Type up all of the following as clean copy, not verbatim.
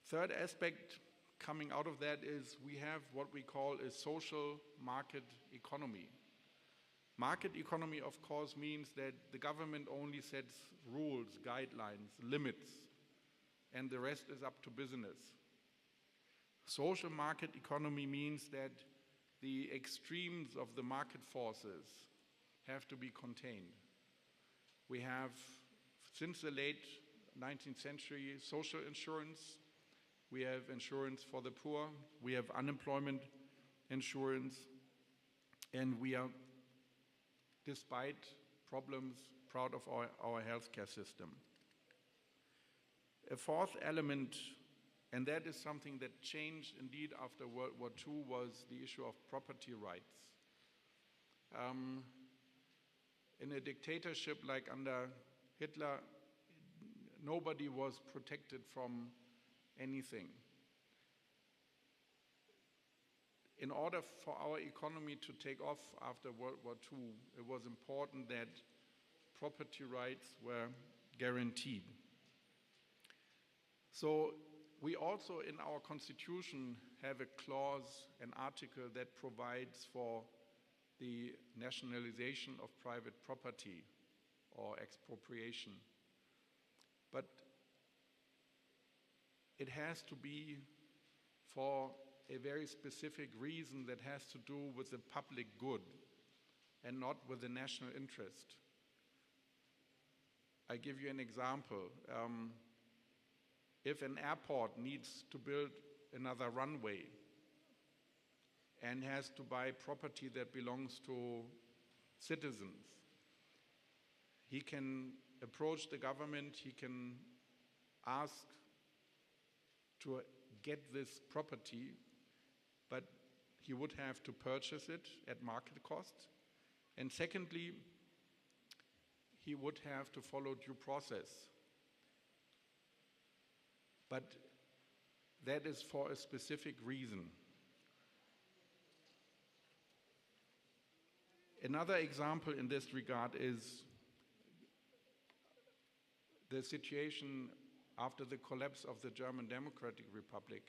Third aspect coming out of that is we have what we call a social market economy. Market economy, of course, means that the government only sets rules, guidelines, limits, and the rest is up to business. Social market economy means that the extremes of the market forces have to be contained. We have, since the late 19th century, social insurance. We have insurance for the poor. We have unemployment insurance. And we are, despite problems, proud of our healthcare system. A fourth element, and that is something that changed indeed after World War II, was the issue of property rights. In a dictatorship like under Hitler, nobody was protected from anything. In order for our economy to take off after World War II, it was important that property rights were guaranteed. So we also in our constitution have a clause, an article that provides for the nationalization of private property or expropriation. But it has to be for a very specific reason that has to do with the public good and not with the national interest. I give you an example. If an airport needs to build another runway and has to buy property that belongs to citizens, he can approach the government, he can ask to get this property, but he would have to purchase it at market cost. And secondly, he would have to follow due process. But that is for a specific reason. Another example in this regard is the situation after the collapse of the German Democratic Republic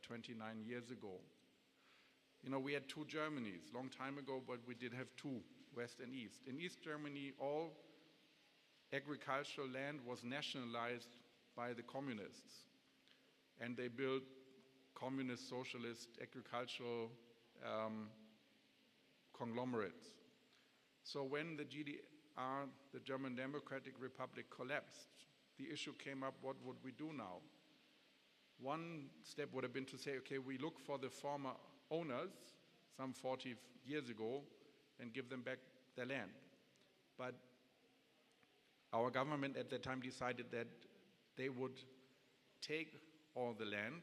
29 years ago. You know, we had two Germanys long time ago, but we did have two, West and East. In East Germany, all agricultural land was nationalized by the communists. And they built communist, socialist, agricultural conglomerates. So when the GDR, the German Democratic Republic, collapsed, the issue came up, what would we do now? One step would have been to say, okay, we look for the former owners, some 40 years ago, and give them back their land. But our government at that time decided that they would take all the land,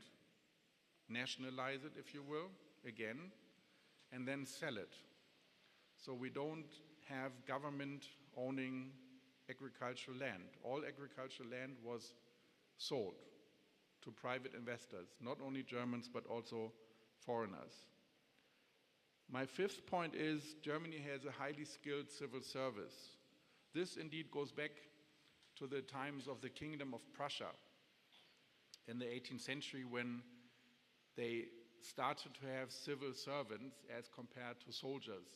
nationalize it, if you will, again, and then sell it. So we don't have government owning agricultural land. All agricultural land was sold to private investors, not only Germans, but also foreigners. My fifth point is Germany has a highly skilled civil service. This indeed goes back to the times of the Kingdom of Prussia in the 18th century, when they started to have civil servants as compared to soldiers.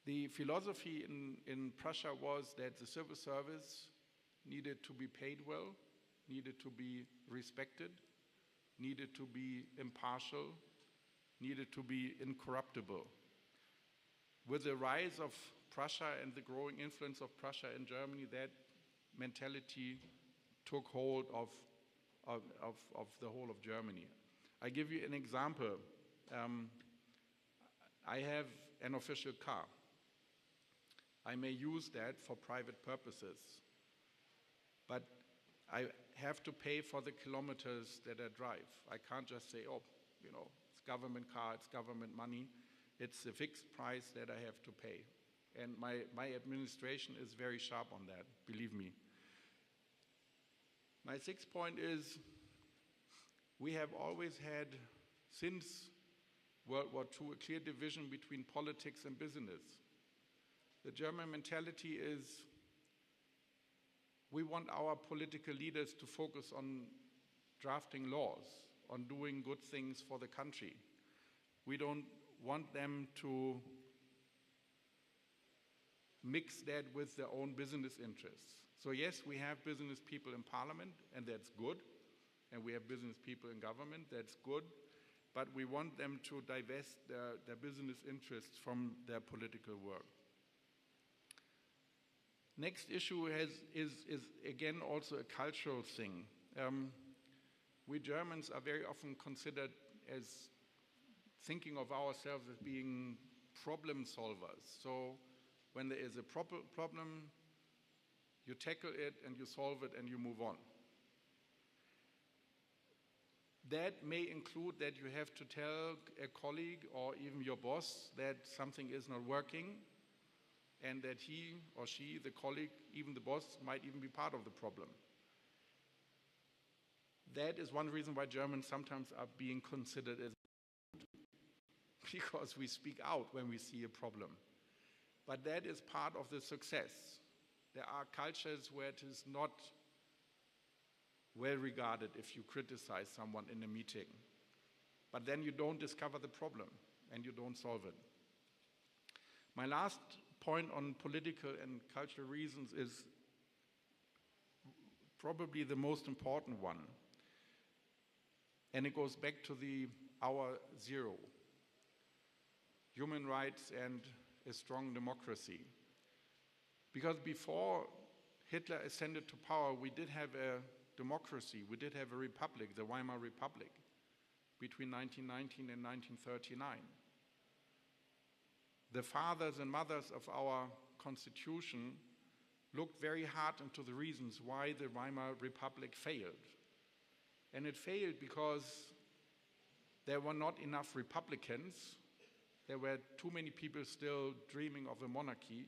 The philosophy in Prussia was that the civil service needed to be paid well, needed to be respected, needed to be impartial, needed to be incorruptible. With the rise of Prussia and the growing influence of Prussia in Germany, that mentality took hold of the whole of Germany. I give you an example. I have an official car. I may use that for private purposes, but I have to pay for the kilometers that I drive. I can't just say, oh, you know, it's government car, it's government money. It's a fixed price that I have to pay. And my administration is very sharp on that, believe me. My sixth point is we have always had, since World War II, a clear division between politics and business. The German mentality is we want our political leaders to focus on drafting laws, on doing good things for the country. We don't want them to mix that with their own business interests. So yes, we have business people in parliament, and that's good. And we have business people in government, that's good. But we want them to divest their business interests from their political work. Next issue is again also a cultural thing. We Germans are very often considered as thinking of ourselves as being problem solvers. So when there is a problem, you tackle it and you solve it and you move on. That may include that you have to tell a colleague or even your boss that something is not working, and that he or she, the colleague, even the boss, might even be part of the problem. That is one reason why Germans sometimes are being considered as because we speak out when we see a problem. But that is part of the success. There are cultures where it is not well regarded if you criticize someone in a meeting. But then you don't discover the problem and you don't solve it. My last point on political and cultural reasons is probably the most important one. And it goes back to the hour zero. Human rights and a strong democracy. Because before Hitler ascended to power, we did have a democracy, we did have a republic, the Weimar Republic, between 1919 and 1939. The fathers and mothers of our constitution looked very hard into the reasons why the Weimar Republic failed. And it failed because there were not enough Republicans, there were too many people still dreaming of a monarchy,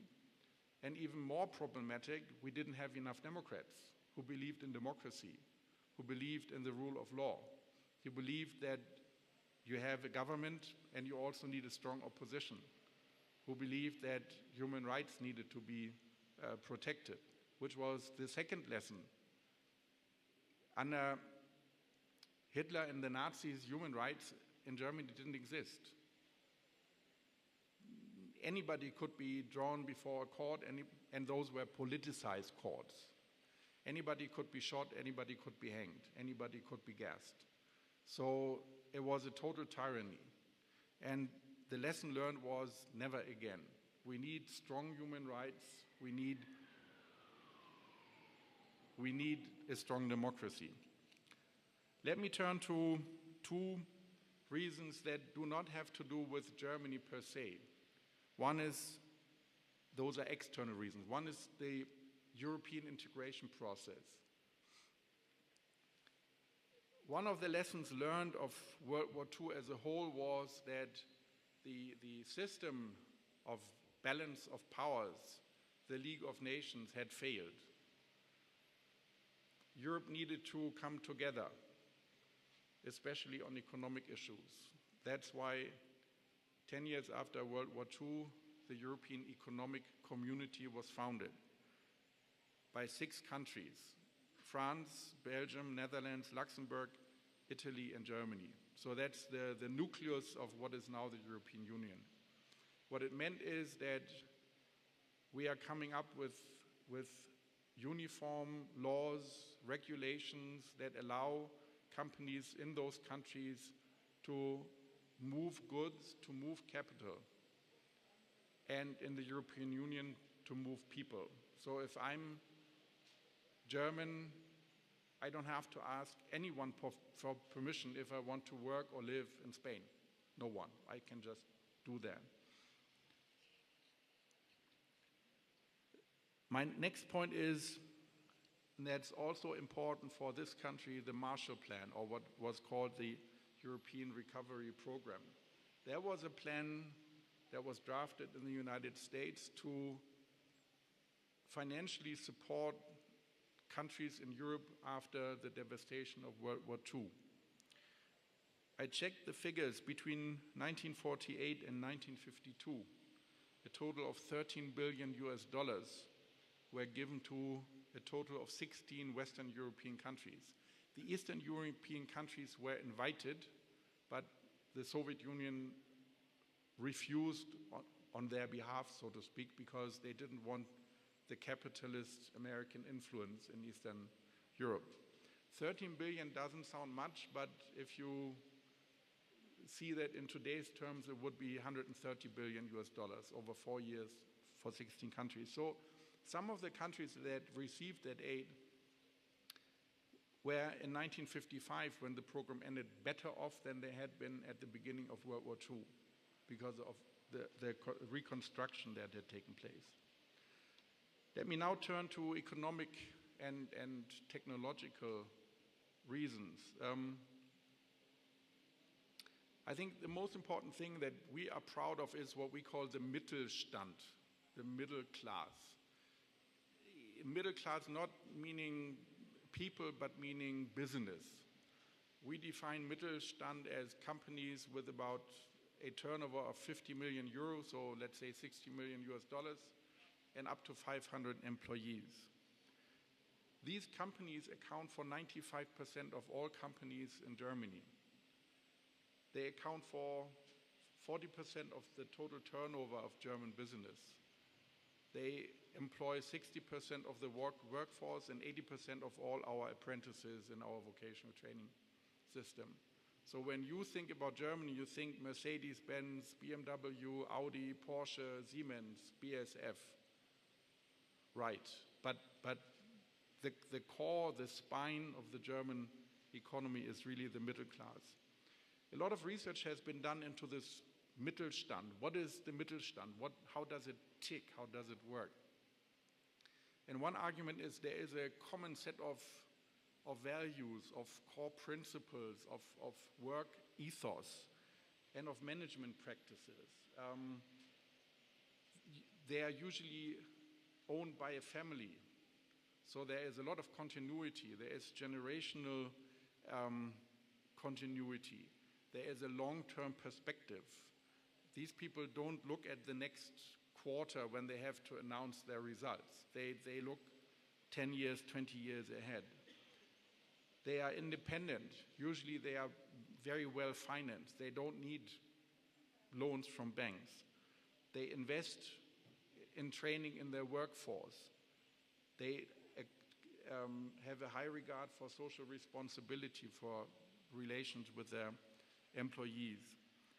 and even more problematic, we didn't have enough Democrats who believed in democracy, who believed in the rule of law, who believed that you have a government and you also need a strong opposition, who believed that human rights needed to be protected, which was the second lesson. Under Hitler and the Nazis, human rights in Germany didn't exist. Anybody could be drawn before a court, and those were politicized courts. Anybody could be shot, anybody could be hanged, anybody could be gassed. So it was a total tyranny. And the lesson learned was never again. We need strong human rights. We need a strong democracy. Let me turn to two reasons that do not have to do with Germany per se. One is, those are external reasons. One is the European integration process. One of the lessons learned of World War II as a whole was that the system of balance of powers, the League of Nations, had failed. Europe needed to come together, especially on economic issues. That's why 10 years after World War II, the European Economic Community was founded by 6 countries: France, Belgium, Netherlands, Luxembourg, Italy, and Germany. So that's the nucleus of what is now the European Union. What it meant is that we are coming up with uniform laws, regulations that allow companies in those countries to move goods, to move capital, and in the European Union to move people. So if I'm German, I don't have to ask anyone for permission if I want to work or live in Spain. No one. I can just do that. My next point is, and that's also important for this country, the Marshall Plan, or what was called the European Recovery Program. There was a plan that was drafted in the United States to financially support countries in Europe after the devastation of World War II. I checked the figures between 1948 and 1952. A total of $13 billion were given to a total of 16 Western European countries. The Eastern European countries were invited, but the Soviet Union refused on their behalf, so to speak, because they didn't want the capitalist American influence in Eastern Europe. 13 billion doesn't sound much, but if you see that in today's terms, it would be 130 billion US dollars over 4 years for 16 countries. So some of the countries that received that aid were in 1955, when the program ended, better off than they had been at the beginning of World War II because of the reconstruction that had taken place. Let me now turn to economic and technological reasons. I think the most important thing that we are proud of is what we call the Mittelstand, the middle class. Middle class not meaning people, but meaning business. We define Mittelstand as companies with about a turnover of 50 million euros, so let's say 60 million US dollars, and up to 500 employees. These companies account for 95% of all companies in Germany. They account for 40% of the total turnover of German business. They employ 60% of the workforce and 80% of all our apprentices in our vocational training system. So when you think about Germany, you think Mercedes-Benz, BMW, Audi, Porsche, Siemens, BASF. Right, but the core, the spine of the German economy is really the middle class. A lot of research has been done into this Mittelstand. What is the Mittelstand? How does it tick? How does it work? And one argument is there is a common set of values, of core principles, of work ethos, and of management practices. They are usually owned by a family. So there is a lot of continuity. There is generational continuity. There is a long-term perspective. These people don't look at the next quarter when they have to announce their results. They look 10 years, 20 years ahead. They are independent. Usually they are very well financed. They don't need loans from banks. They invest in training in their workforce. They have a high regard for social responsibility, for relations with their employees,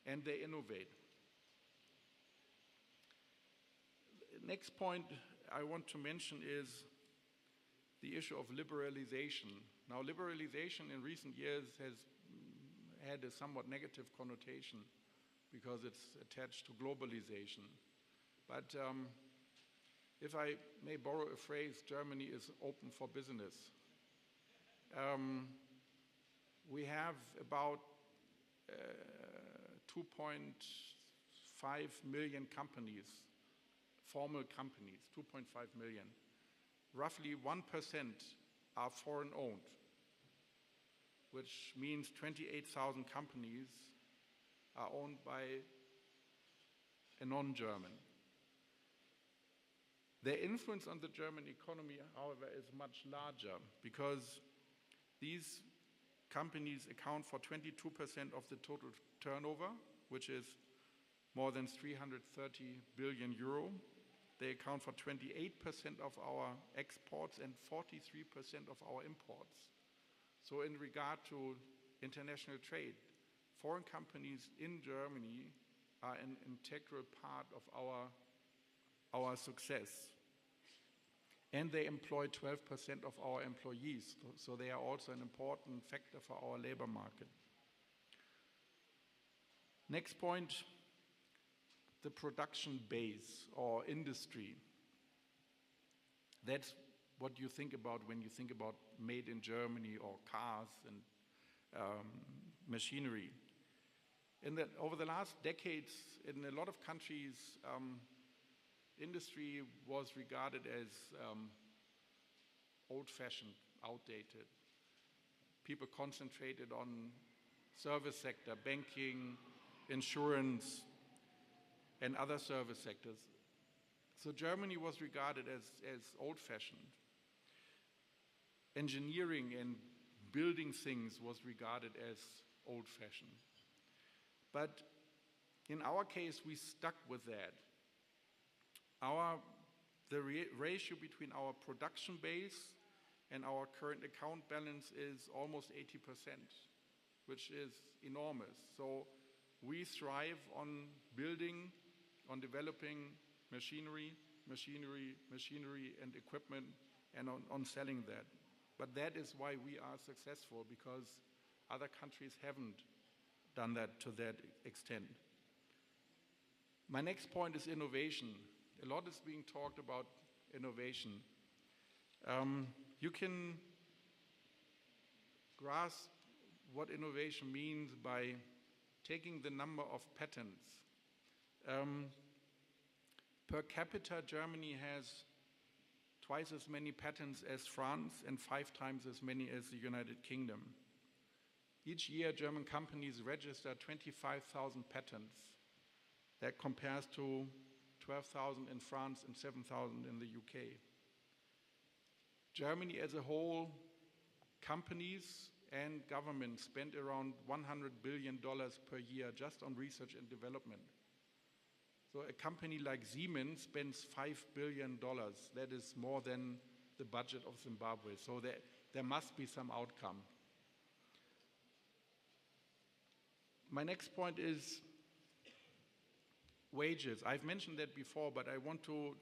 and they innovate. Next point I want to mention is the issue of liberalization. Now, liberalization in recent years has had a somewhat negative connotation because it's attached to globalization. But if I may borrow a phrase, Germany is open for business. We have about 2.5 million companies, formal companies, 2.5 million. Roughly 1% are foreign owned, which means 28,000 companies are owned by a non-German. Their influence on the German economy, however, is much larger because these companies account for 22% of the total turnover, which is more than 330 billion euro. They account for 28% of our exports and 43% of our imports. So in regard to international trade, foreign companies in Germany are an integral part of our success. And they employ 12% of our employees, so they are also an important factor for our labor market. Next point, the production base or industry. That's what you think about when you think about made in Germany or cars and machinery. Over the last decades, in a lot of countries, industry was regarded as old-fashioned, outdated. People concentrated on service sector, banking, insurance, and other service sectors. So Germany was regarded as old-fashioned. Engineering and building things was regarded as old-fashioned. But in our case, we stuck with that. The ratio between our production base and our current account balance is almost 80%, which is enormous. So we thrive on building, on developing machinery, and equipment, and on selling that. But that is why we are successful, because other countries haven't done that to that extent. My next point is innovation. A lot is being talked about innovation. You can grasp what innovation means by taking the number of patents. Per capita, Germany has twice as many patents as France and 5 times as many as the United Kingdom. Each year, German companies register 25,000 patents. That compares to 12,000 in France and 7,000 in the UK. Germany as a whole, companies and government spend around $100 billion per year just on research and development. So a company like Siemens spends $5 billion. That is more than the budget of Zimbabwe. So there must be some outcome. My next point is wages. I've mentioned that before, but I want to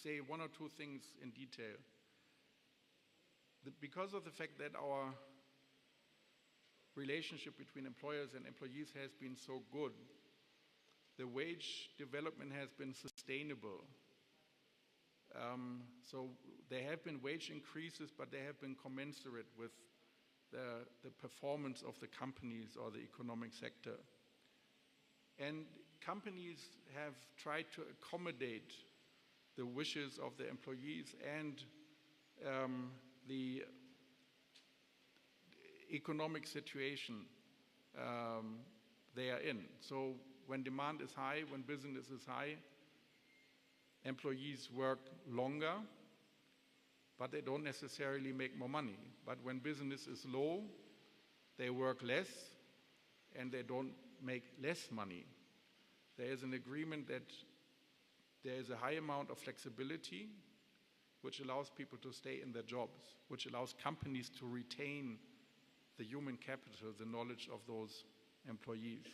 say 1 or 2 things in detail. Because of the fact that our relationship between employers and employees has been so good, the wage development has been sustainable. So there have been wage increases, but they have been commensurate with the performance of the companies or the economic sector. And companies have tried to accommodate the wishes of the employees and the economic situation they are in. So when demand is high, when business is high, employees work longer, but they don't necessarily make more money. But when business is low, they work less and they don't make less money. There is an agreement that there is a high amount of flexibility, which allows people to stay in their jobs, which allows companies to retain the human capital, the knowledge of those employees.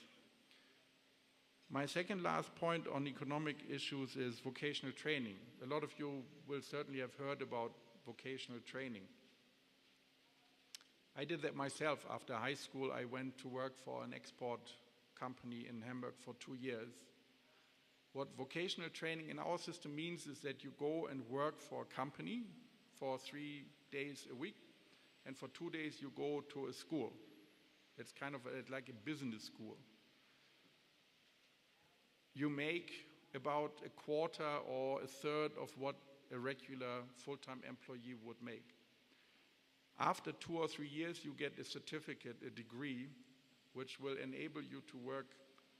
My second last point on economic issues is vocational training. A lot of you will certainly have heard about vocational training. I did that myself. After high school, I went to work for an export company in Hamburg for 2 years. What vocational training in our system means is that you go and work for a company for 3 days a week, and for 2 days you go to a school. It's kind of like a business school. You make about a quarter or a third of what a regular full-time employee would make. After 2 or 3 years, you get a certificate, a degree, which will enable you to work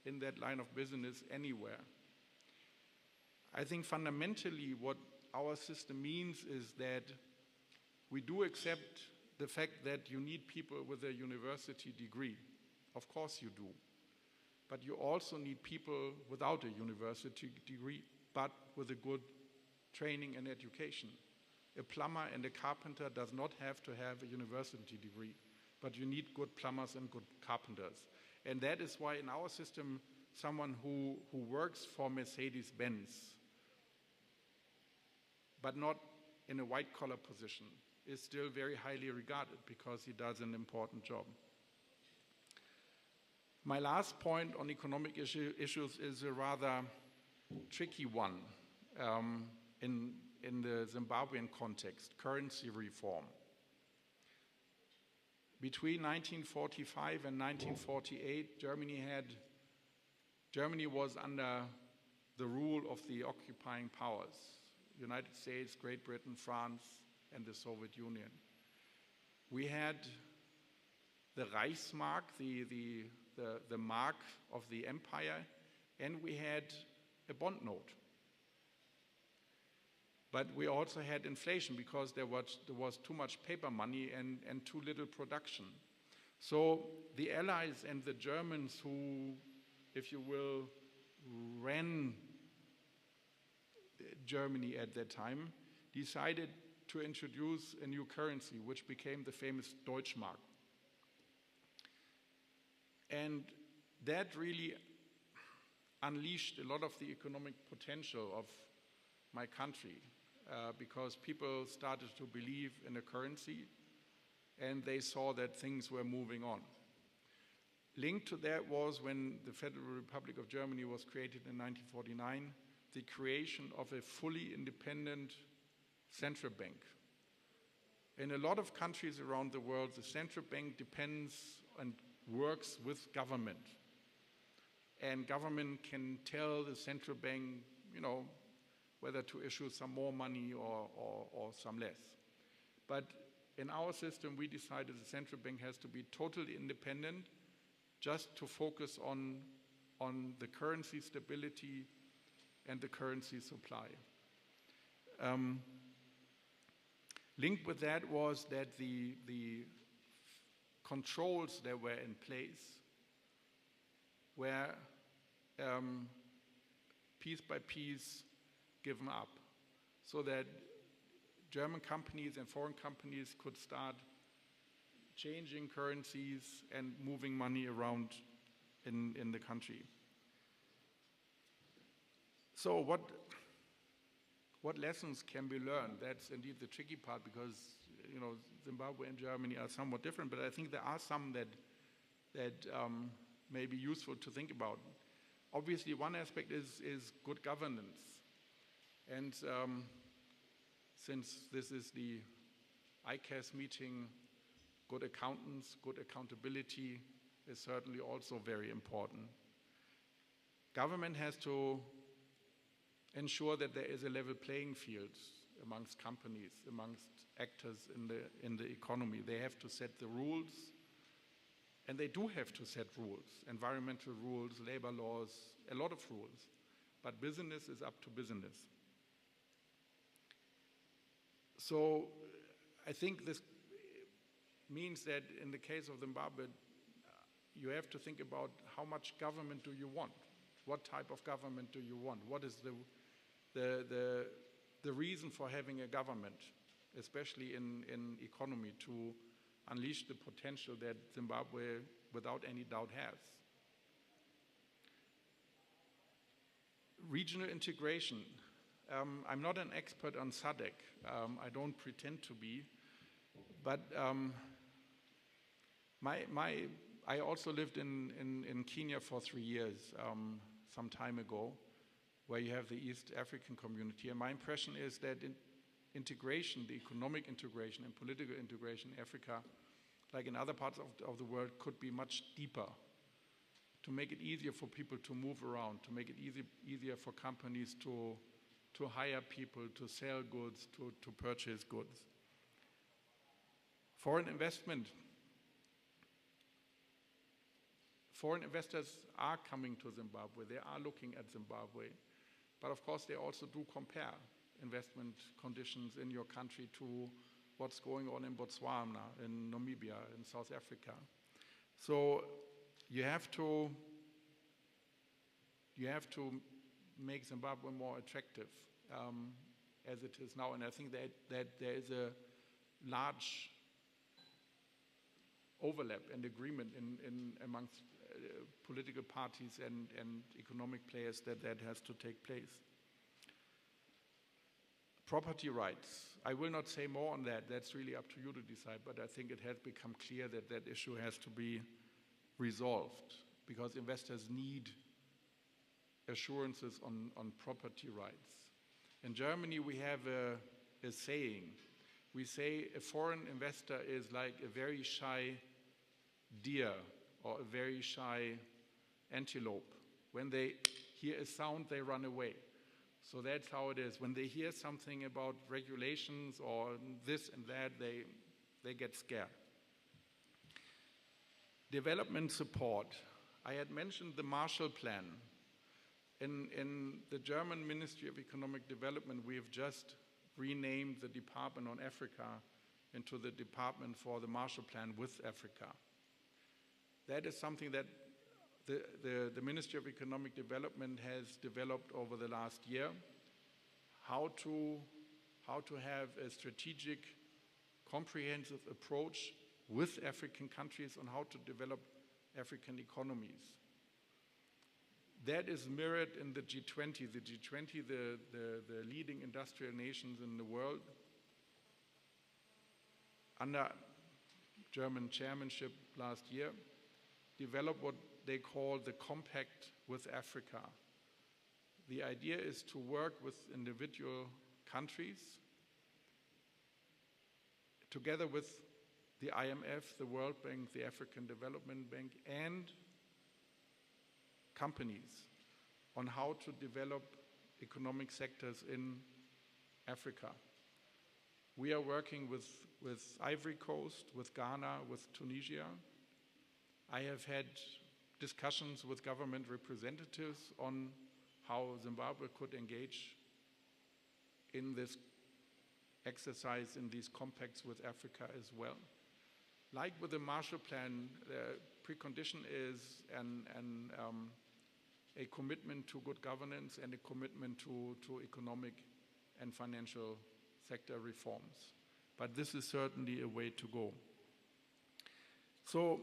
in that line of business anywhere. I think fundamentally what our system means is that we do accept the fact that you need people with a university degree. Of course you do. But you also need people without a university degree, but with a good training and education. A plumber and a carpenter does not have to have a university degree, but you need good plumbers and good carpenters. And that is why in our system, someone who works for Mercedes-Benz, but not in a white-collar position, is still very highly regarded because he does an important job. My last point on economic issues is a rather tricky one in the Zimbabwean context, currency reform. Between 1945 and 1948, Germany was under the rule of the occupying powers, United States, Great Britain, France, and the Soviet Union. We had the Reichsmark, the mark of the empire, and we had a bond note. But we also had inflation because there was too much paper money and too little production. So the Allies and the Germans who, if you will, ran Germany at that time, decided to introduce a new currency, which became the famous Deutschmark. And that really unleashed a lot of the economic potential of my country, because people started to believe in a currency and they saw that things were moving on. Linked to that was when the Federal Republic of Germany was created in 1949, the creation of a fully independent central bank. In a lot of countries around the world, the central bank depends and works with government. And government can tell the central bank, whether to issue some more money or some less. But in our system, we decided the central bank has to be totally independent, just to focus on the currency stability and the currency supply. Linked with that was that the controls that were in place were piece by piece given up, so that German companies and foreign companies could start changing currencies and moving money around in the country. So what lessons can be learned? That's indeed the tricky part, because Zimbabwe and Germany are somewhat different, but I think there are some that may be useful to think about. Obviously, one aspect is good governance. And since this is the ICAZ meeting, good accountants, good accountability is certainly also very important. Government has to ensure that there is a level playing field amongst companies, amongst actors in the economy. They have to set the rules, and they do have to set rules, environmental rules, labor laws, a lot of rules. But business is up to business. So I think this means that in the case of Zimbabwe, you have to think about how much government do you want? What type of government do you want? What is the reason for having a government, especially in economy, to unleash the potential that Zimbabwe, without any doubt, has? Regional integration. I'm not an expert on SADC. I don't pretend to be, but I also lived in Kenya for 3 years, some time ago, where you have the East African community. And my impression is that integration, the economic integration and political integration in Africa, like in other parts of the world, could be much deeper, to make it easier for people to move around, to make it easier for companies to hire people, to sell goods, to purchase goods. Foreign investment. Foreign investors are coming to Zimbabwe. They are looking at Zimbabwe. But of course, they also do compare investment conditions in your country to what's going on in Botswana, in Namibia, in South Africa. So you have to make Zimbabwe more attractive as it is now. And I think that there is a large overlap and agreement amongst political parties and economic players that has to take place. Property rights. I will not say more on that. That's really up to you to decide, but I think it has become clear that that issue has to be resolved, because investors need assurances on property rights. In Germany, we have a saying. We say a foreign investor is like a very shy deer or a very shy antelope. When they hear a sound, they run away. So that's how it is. When they hear something about regulations or this and that, they get scared. Development support. I had mentioned the Marshall Plan. In the German Ministry of Economic Development, we have just renamed the Department on Africa into the Department for the Marshall Plan with Africa. That is something that the Ministry of Economic Development has developed over the last year, how to have a strategic, comprehensive approach with African countries on how to develop African economies. That is mirrored in the G20. The G20, the leading industrial nations in the world, under German chairmanship last year, developed what they call the Compact with Africa. The idea is to work with individual countries together with the IMF, the World Bank, the African Development Bank, and companies on how to develop economic sectors in Africa. We are working with Ivory Coast, with Ghana, with Tunisia. I have had discussions with government representatives on how Zimbabwe could engage in this exercise, in these compacts with Africa as well. Like with the Marshall Plan, the precondition is a commitment to good governance and a commitment to economic and financial sector reforms. But this is certainly a way to go. So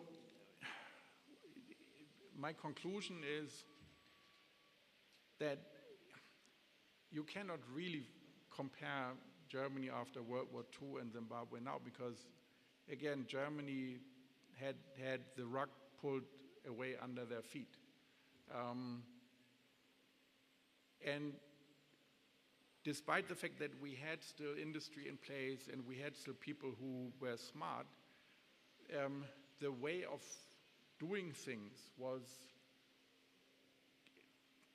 my conclusion is that you cannot really compare Germany after World War II and Zimbabwe now, because again, Germany had the rug pulled away under their feet. And despite the fact that we had still industry in place and we had still people who were smart, the way of doing things was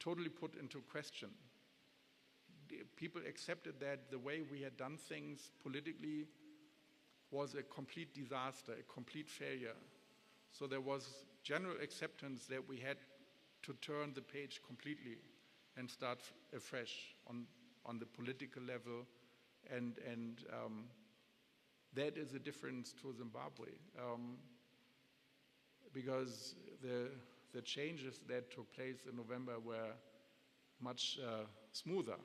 totally put into question. People accepted that the way we had done things politically was a complete disaster, a complete failure. So there was general acceptance that we had to turn the page completely and start afresh on the political level, and that is a difference to Zimbabwe, because the changes that took place in November were much smoother,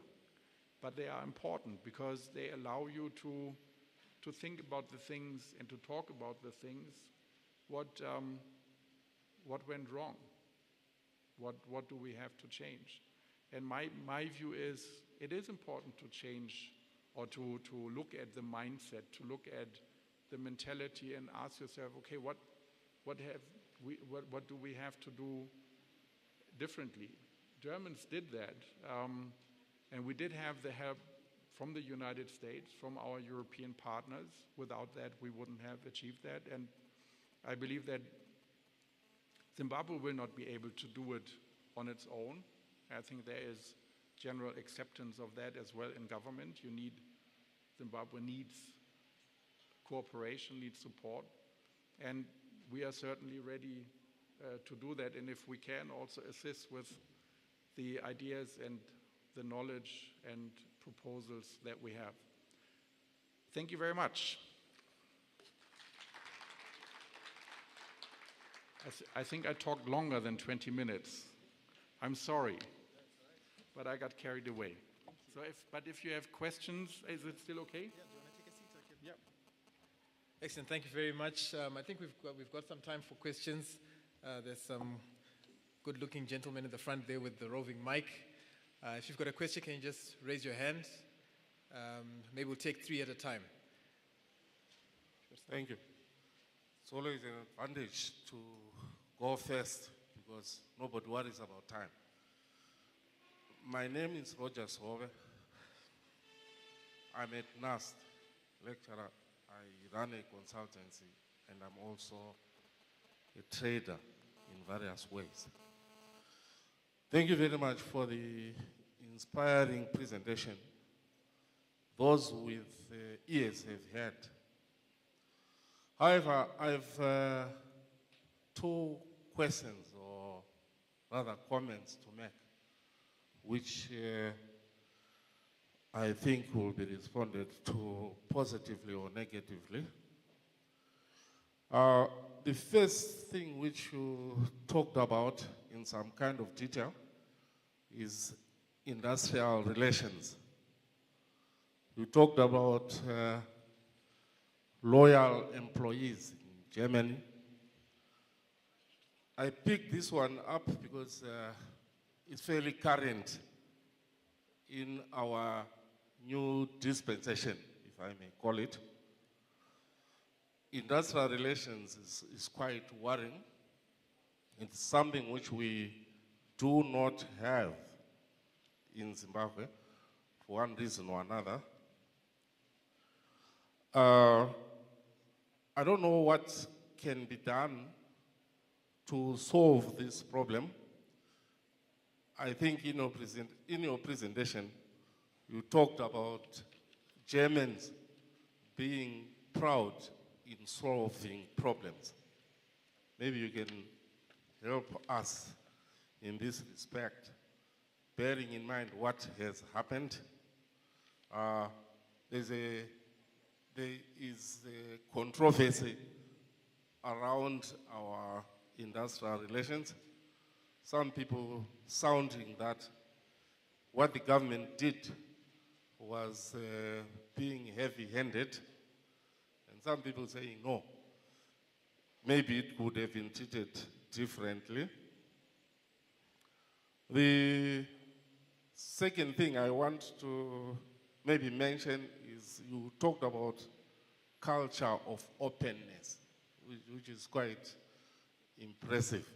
but they are important because they allow you to think about the things and to talk about the things. What went wrong? What do we have to change? And my view is it is important to change or to look at the mindset, to look at the mentality and ask yourself, okay, what do we have to do differently? Germans did that, and we did have the help from the United States, from our European partners. Without that, we wouldn't have achieved that. And I believe that Zimbabwe will not be able to do it on its own. I think there is general acceptance of that as well in government. Zimbabwe needs cooperation, needs support, and we are certainly ready to do that, and if we can also assist with the ideas and the knowledge and proposals that we have. Thank you very much. I think I talked longer than 20 minutes. I'm sorry, but I got carried away. So if you have questions, is it still okay? Yeah, do you want to take a seat? Yeah. Excellent, thank you very much. I think we've got some time for questions. There's some good-looking gentlemen in the front there with the roving mic. If you've got a question, can you just raise your hand? Maybe we'll take 3 at a time. Thank you. It's always an advantage to go first because nobody worries about time. My name is Roger Sove. I'm at NAST, lecturer. I run a consultancy and I'm also a trader in various ways. Thank you very much for the inspiring presentation. Those with ears have heard. However, I have 2 questions or rather comments to make, which I think will be responded to positively or negatively. The first thing which you talked about in some kind of detail is industrial relations. You talked about loyal employees in Germany. I picked this one up because it's fairly current in our new dispensation, if I may call it. Industrial relations is quite worrying. It's something which we do not have in Zimbabwe for one reason or another. I don't know what can be done to solve this problem. I think in your presentation, you talked about Germans being proud in solving problems. Maybe you can help us in this respect, bearing in mind what has happened. There is a controversy around our industrial relations. Some people sounding that what the government did was being heavy-handed, and some people saying no, maybe it could have been treated differently. The second thing I want to maybe mention is you talked about culture of openness, which is quite impressive.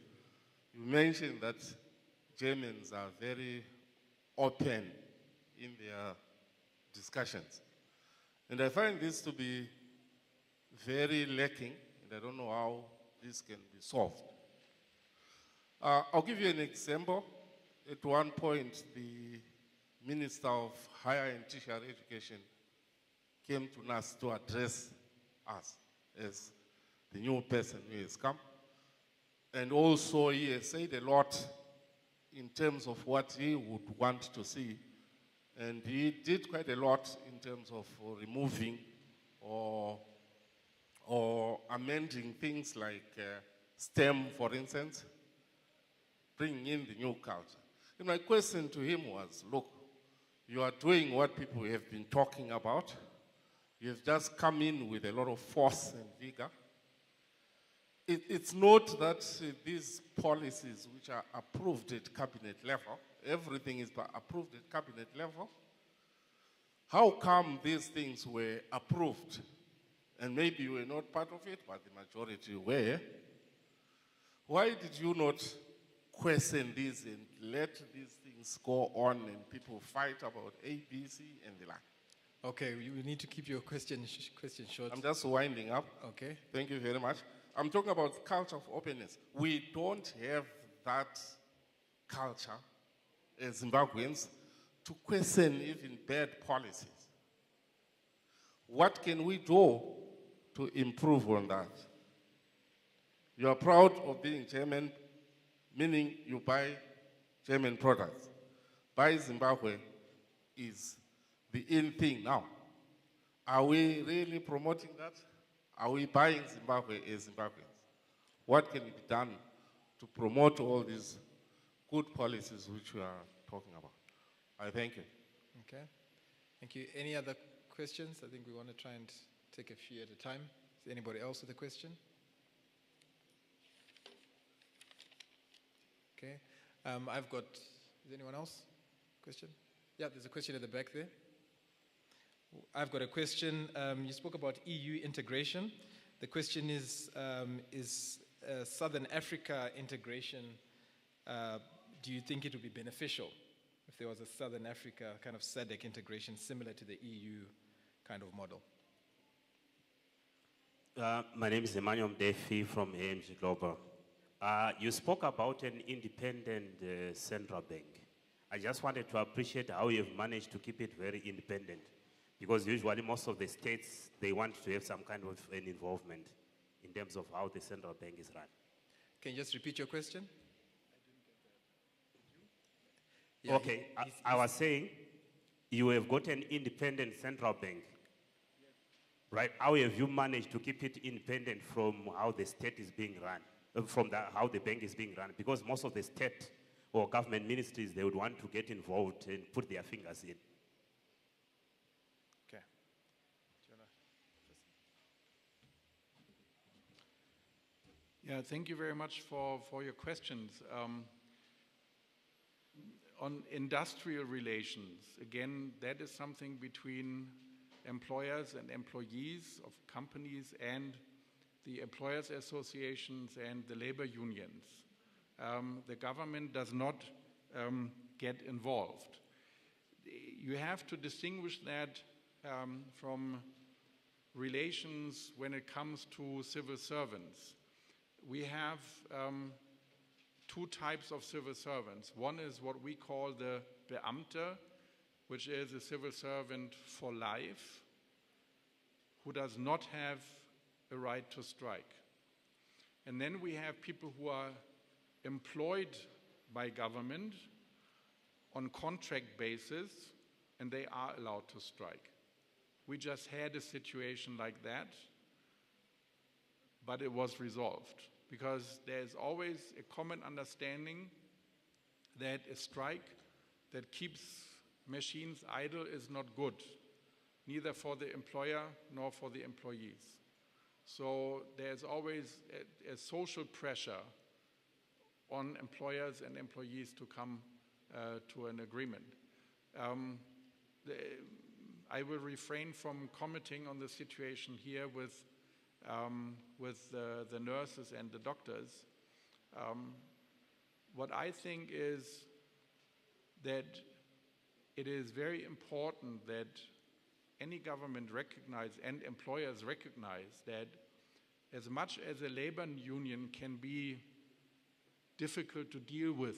You mentioned that Germans are very open in their discussions. And I find this to be very lacking, and I don't know how this can be solved. I'll give you an example. At one point, the Minister of Higher and Tertiary Education came to us to address us as the new person who has come. And also he has said a lot in terms of what he would want to see. And he did quite a lot in terms of removing or amending things like STEM, for instance, bringing in the new culture. And my question to him was, look, you are doing what people have been talking about. You have just come in with a lot of force and vigor. It's not that these policies which are approved at cabinet level, everything is approved at cabinet level. How come these things were approved? And maybe you were not part of it, but the majority were. Why did you not question this and let these things go on and people fight about A, B, C, and the like? Okay, you need to keep your question short. I'm just winding up. Okay. Thank you very much. I'm talking about culture of openness. We don't have that culture as Zimbabweans to question even bad policies. What can we do to improve on that? You are proud of being German, meaning you buy German products. Buy Zimbabwe is the in thing now. Are we really promoting that? Are we buying Zimbabwe as Zimbabweans? What can be done to promote all these good policies which we are talking about? I thank you. Okay. Thank you. Any other questions? I think we want to try and take a few at a time. Is there anybody else with a question? Okay. I've got, is anyone else? Question? Yeah, there's a question at the back there. I've got a question. You spoke about EU integration. The question is Southern Africa integration, do you think it would be beneficial if there was a Southern Africa kind of SADC integration similar to the EU kind of model? My name is Emmanuel Mdefi from AMG Global. You spoke about an independent central bank. I just wanted to appreciate how you've managed to keep it very independent, because usually most of the states, they want to have some kind of an involvement in terms of how the central bank is run. Can you just repeat your question? Okay, I was saying, You have got an independent central bank, right? How have you managed to keep it independent from how the state is being run, how the bank is being run? Because most of the state or government ministries, they would want to get involved and put their fingers in. Okay. Yeah, thank you very much for your questions. On industrial relations, again, that is something between employers and employees of companies and the employers associations and the labor unions. The government does not get involved. You have to distinguish that from relations when it comes to civil servants. We have two types of civil servants. One is what we call the Beamte, which is a civil servant for life, who does not have a right to strike. And then we have people who are employed by government on contract basis, and they are allowed to strike. We just had a situation like that, but it was resolved, because there's always a common understanding that a strike that keeps machines idle is not good, neither for the employer nor for the employees. So there's always a social pressure on employers and employees to come to an agreement. I will refrain from commenting on the situation here with the nurses and the doctors. What I think is that it is very important that any government recognize and employers recognize that as much as a labor union can be difficult to deal with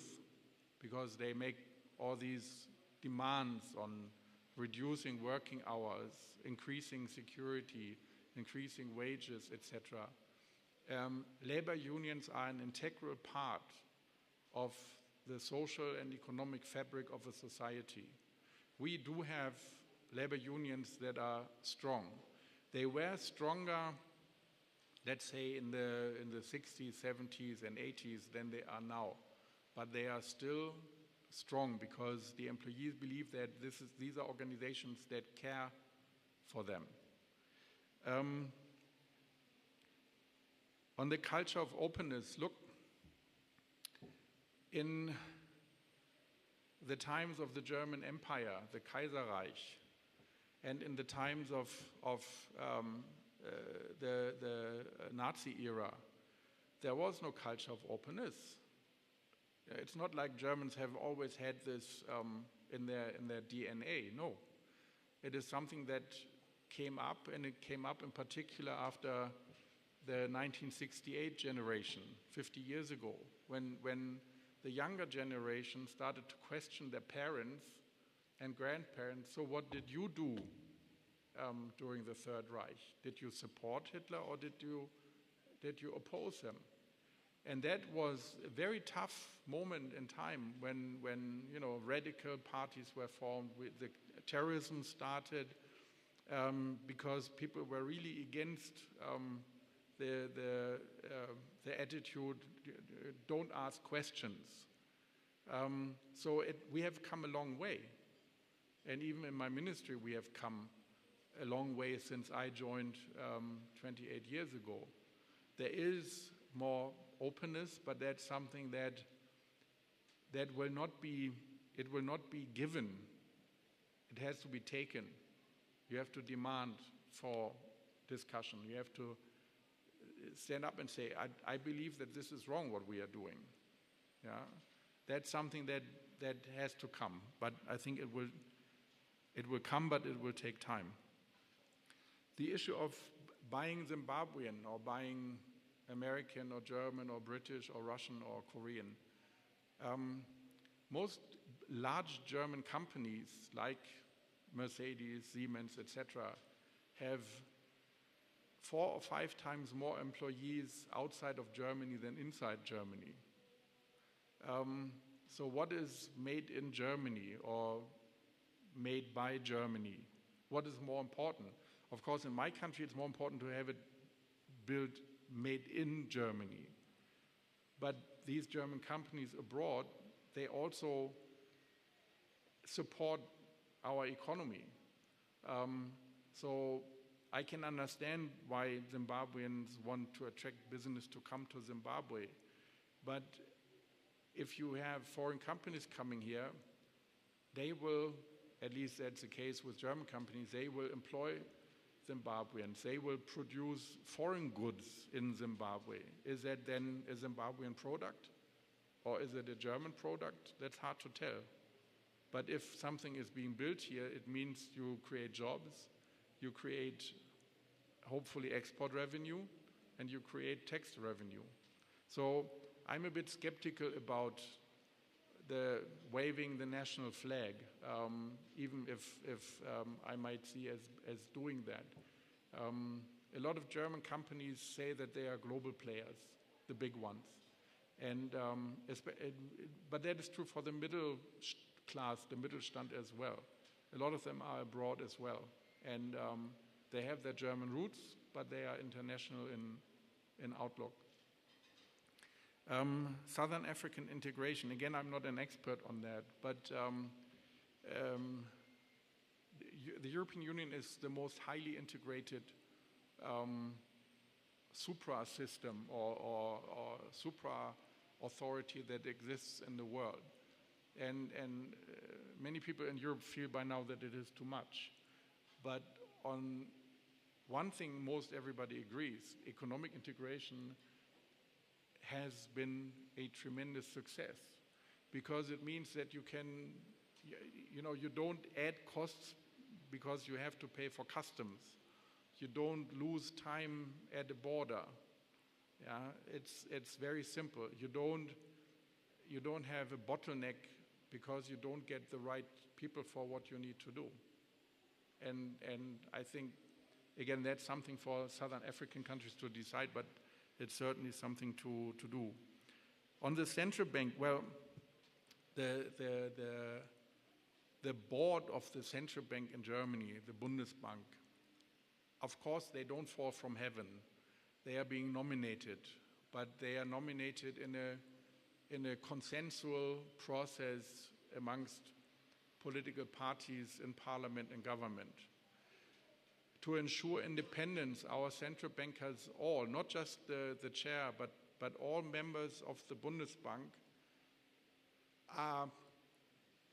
because they make all these demands on reducing working hours, increasing security, increasing wages, etc. Labor unions are an integral part of the social and economic fabric of a society. We do have labor unions that are strong. They were stronger, let's say, in the 60s, 70s, and 80s than they are now. But they are still strong because the employees believe that these are organizations that care for them. On the culture of openness, look, in the times of the German Empire, the Kaiserreich, and in the times of the Nazi era, there was no culture of openness. It's not like Germans have always had this in their DNA. No, it is something that came up, and it came up in particular after the 1968 generation, 50 years ago, when the younger generation started to question their parents and grandparents. So what did you do during the Third Reich? Did you support Hitler, or did you oppose him? And that was a very tough moment in time when radical parties were formed, the terrorism started, because people were really against the attitude, don't ask questions. So we have come a long way. And even in my ministry, we have come a long way since I joined 28 years ago. There is more openness, but that's something that will not be given. It has to be taken. You have to demand for discussion. You have to stand up and say, I believe that this is wrong what we are doing. Yeah, that's something that has to come. But I think it will come, but it will take time. The issue of buying Zimbabwean or buying American or German or British or Russian or Korean. Most large German companies like Mercedes, Siemens, etc. have 4 or 5 times more employees outside of Germany than inside Germany. So what is made in Germany or made by Germany. What is more important? Of course, in my country, it's more important to have it built, made in Germany. But these German companies abroad, they also support our economy. So I can understand why Zimbabweans want to attract business to come to Zimbabwe. But if you have foreign companies coming here, they will, at least that's the case with German companies, they will employ Zimbabweans. They will produce foreign goods in Zimbabwe. Is that then a Zimbabwean product? Or is it a German product? That's hard to tell. But if something is being built here, it means you create jobs, you create hopefully export revenue, and you create tax revenue. So I'm a bit skeptical about the waving the national flag, even if I might see as doing that. A lot of German companies say that they are global players, the big ones. And, but that is true for the middle class, the Mittelstand as well. A lot of them are abroad as well. And they have their German roots, but they are international in outlook. Southern African integration, again, I'm not an expert on that, but the European Union is the most highly integrated supra system or supra authority that exists in the world. And many people in Europe feel by now that it is too much. But on one thing most everybody agrees, economic integration has been a tremendous success because it means that you can, you don't add costs because you have to pay for customs. You don't lose time at the border. Yeah, it's very simple. You don't have a bottleneck because you don't get the right people for what you need to do. And I think, again, that's something for Southern African countries to decide, but it's certainly something to do. On the central bank, well, the board of the central bank in Germany, the Bundesbank, of course, they don't fall from heaven. They are being nominated, but they are nominated in a consensual process amongst political parties in parliament and government. To ensure independence, our central bankers all, not just the chair, but all members of the Bundesbank are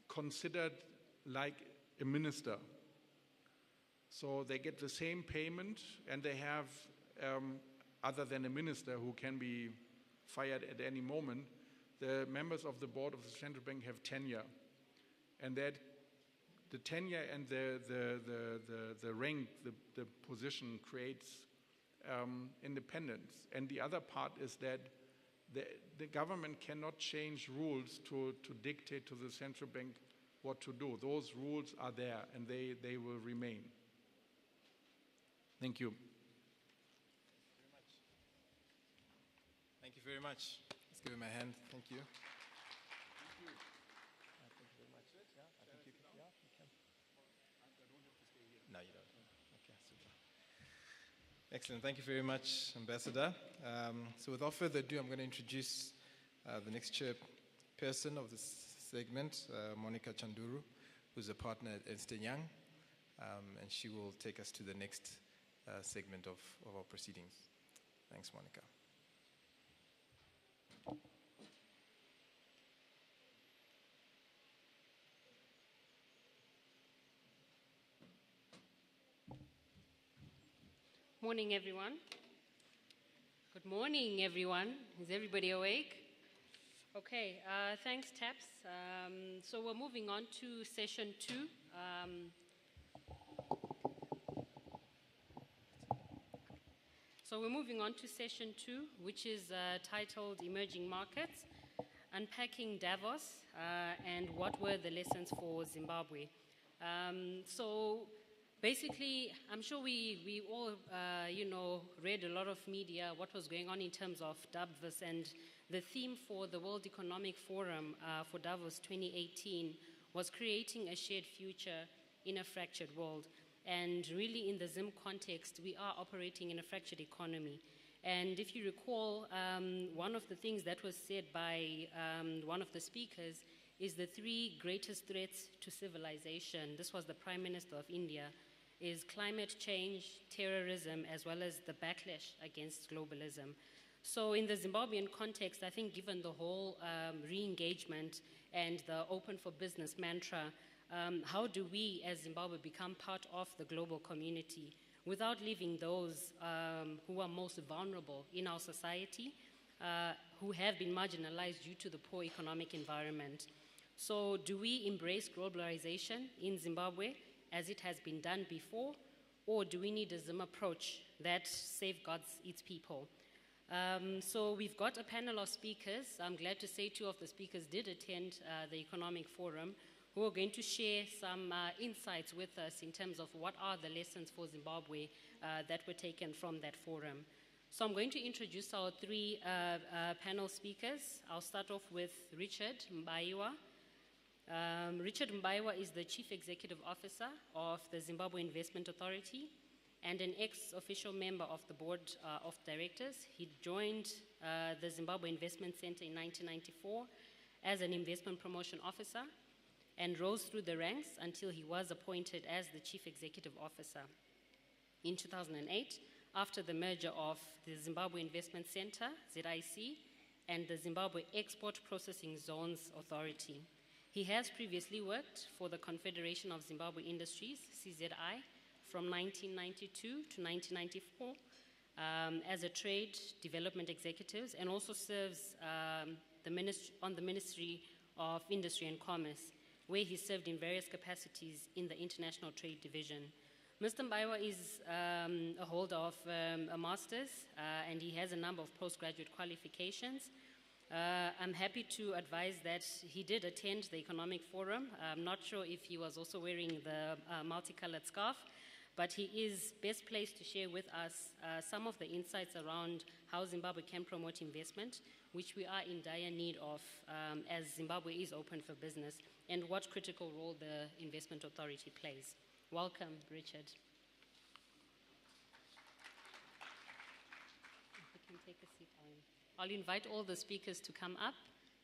considered like a minister. So they get the same payment and they have, other than a minister who can be fired at any moment, the members of the board of the central bank have tenure. And that the tenure and the rank, the position creates independence. And the other part is that the government cannot change rules to dictate to the central bank what to do. Those rules are there and they will remain. Thank you. Thank you very much. Let's give him a hand. Thank you. No, you don't. Okay, super. Excellent. Thank you very much, Ambassador. So without further ado, I'm going to introduce the next chairperson of this segment, Monica Chanduru, who's a partner at Ernst & Young, and she will take us to the next segment of our proceedings. Thanks, Monica. Morning, everyone. Good morning, everyone. Is everybody awake? Okay, thanks, Taps. So we're moving on to session 2. So we're moving on to session 2, which is titled Emerging Markets, Unpacking Davos, and What Were the Lessons for Zimbabwe. So basically, I'm sure we all, read a lot of media, what was going on in terms of Davos, and the theme for the World Economic Forum for Davos 2018 was creating a shared future in a fractured world. And really, in the Zim context, we are operating in a fractured economy. And if you recall, one of the things that was said by one of the speakers is the three greatest threats to civilization. This was the Prime Minister of India, is climate change, terrorism, as well as the backlash against globalism. So in the Zimbabwean context, I think given the whole re-engagement and the open for business mantra, how do we as Zimbabwe become part of the global community without leaving those who are most vulnerable in our society, who have been marginalized due to the poor economic environment? So do we embrace globalization in Zimbabwe as it has been done before, or do we need a Zim approach that safeguards its people? So we've got a panel of speakers. I'm glad to say two of the speakers did attend the economic forum, who are going to share some insights with us in terms of what are the lessons for Zimbabwe that were taken from that forum. So I'm going to introduce our three panel speakers. I'll start off with Richard Mbaiwa. Richard Mbaiwa is the Chief Executive Officer of the Zimbabwe Investment Authority and an ex-official member of the Board of Directors. He joined the Zimbabwe Investment Center in 1994 as an investment promotion officer and rose through the ranks until he was appointed as the Chief Executive Officer. In 2008, after the merger of the Zimbabwe Investment Center, ZIC, and the Zimbabwe Export Processing Zones Authority. He has previously worked for the Confederation of Zimbabwe Industries, CZI, from 1992 to 1994 as a trade development executive, and also serves on the Ministry of Industry and Commerce, where he served in various capacities in the International Trade Division. Mr. Mbaiwa is a holder of a master's, and he has a number of postgraduate qualifications. I'm happy to advise that he did attend the economic forum. I'm not sure if he was also wearing the multicolored scarf, but he is best placed to share with us some of the insights around how Zimbabwe can promote investment, which we are in dire need of as Zimbabwe is open for business, and what critical role the Investment Authority plays. Welcome, Richard. If you can take a seat, I'll invite all the speakers to come up,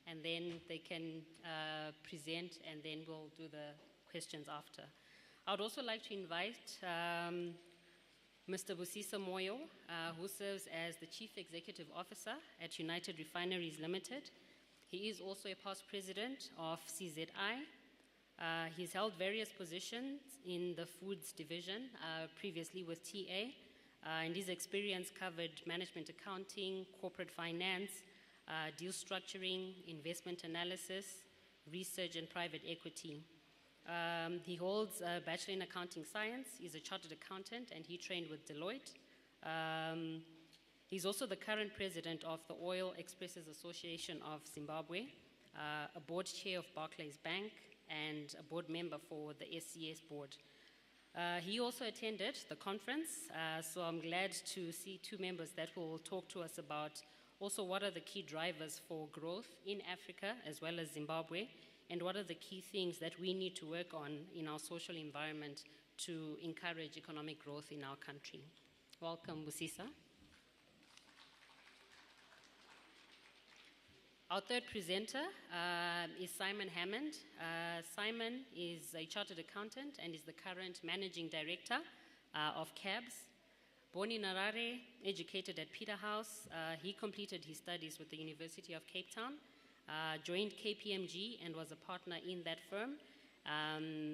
and then they can present, and then we'll do the questions after. I would also like to invite Mr. Busisa Moyo, who serves as the Chief Executive Officer at United Refineries Limited. He is also a past president of CZI. He's held various positions in the foods division, previously with TA, and his experience covered management accounting, corporate finance, deal structuring, investment analysis, research, and private equity. He holds a Bachelor in Accounting Science. He's a chartered accountant, and he trained with Deloitte. He's also the current president of the Oil Expressors Association of Zimbabwe, a board chair of Barclays Bank, and a board member for the SCS board. He also attended the conference, so I'm glad to see two members that will talk to us about also what are the key drivers for growth in Africa as well as Zimbabwe, and what are the key things that we need to work on in our social environment to encourage economic growth in our country. Welcome, Busisa. Our third presenter is Simon Hammond. Simon is a chartered accountant and is the current managing director of ICAZ. Born in Harare, educated at Peterhouse, he completed his studies with the University of Cape Town, joined KPMG and was a partner in that firm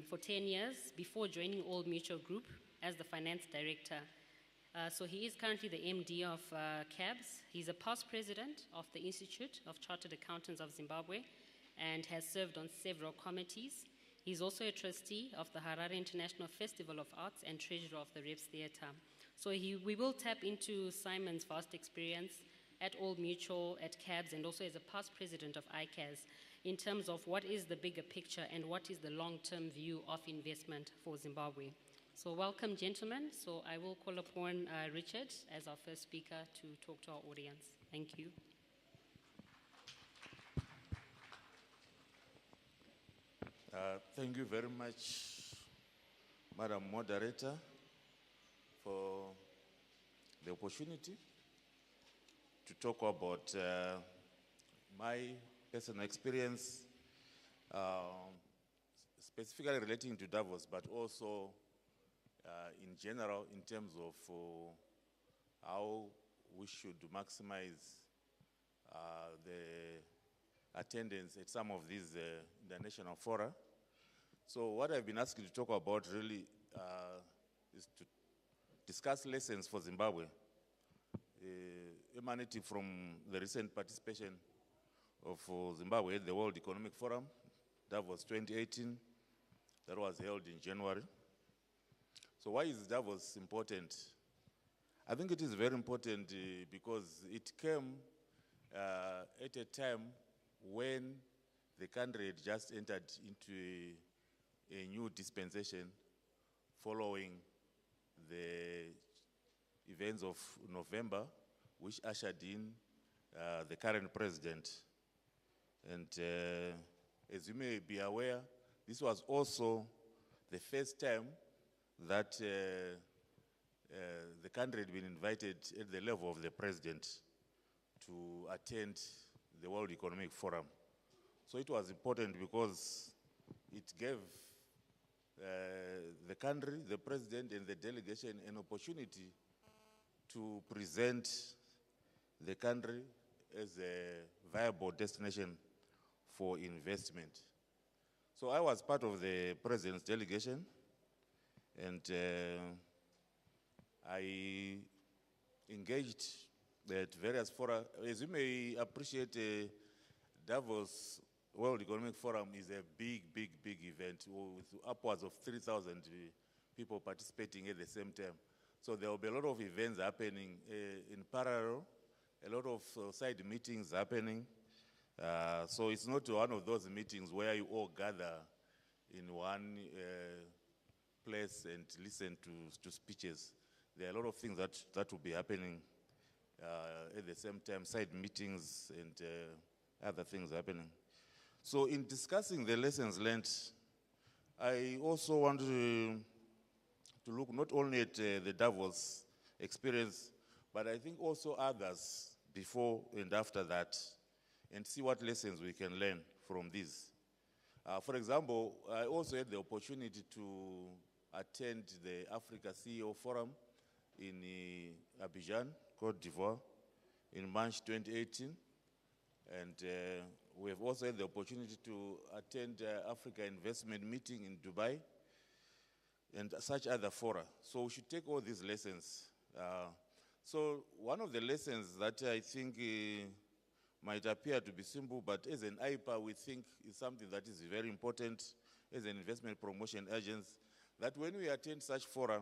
for 10 years before joining Old Mutual Group as the finance director. So he is currently the MD of ICAZ. He's a past president of the Institute of Chartered Accountants of Zimbabwe and has served on several committees. He's also a trustee of the Harare International Festival of Arts and treasurer of the Reps Theatre. So we will tap into Simon's vast experience at Old Mutual, at ICAZ, and also as a past president of ICAZ in terms of what is the bigger picture and what is the long-term view of investment for Zimbabwe. So welcome, gentlemen. So I will call upon Richard as our first speaker to talk to our audience. Thank you. Thank you very much, Madam Moderator, for the opportunity to talk about my personal experience, specifically relating to Davos, but also in general in terms of how we should maximize the attendance at some of these international fora. So what I've been asked to talk about really is to discuss lessons for Zimbabwe, emanating from the recent participation of Zimbabwe at the World Economic Forum, Davos 2018, that was held in January. So why is Davos important? I think it is very important because it came at a time when the country had just entered into a new dispensation following the events of November, which ushered in the current president. And as you may be aware, this was also the first time that the country had been invited at the level of the president to attend the World Economic Forum. So it was important because it gave the country, the president, and the delegation an opportunity to present the country as a viable destination for investment. So I was part of the president's delegation, and I engaged at various fora. As you may appreciate, Davos World Economic Forum is a big event with upwards of 3,000 people participating at the same time. So there will be a lot of events happening in parallel, a lot of side meetings happening. So it's not one of those meetings where you all gather in one place and listen to speeches. There are a lot of things that will be happening at the same time, side meetings and other things happening. So in discussing the lessons learned, I also want to look not only at the Davos experience, but I think also others before and after that, and see what lessons we can learn from this. For example, I also had the opportunity to attend the Africa CEO Forum in Abidjan, Cote d'Ivoire, in March 2018. And we have also had the opportunity to attend Africa Investment Meeting in Dubai and such other fora. So we should take all these lessons. So one of the lessons that I think might appear to be simple, but as an IPA, we think is something that is very important as an investment promotion agent, that when we attend such fora,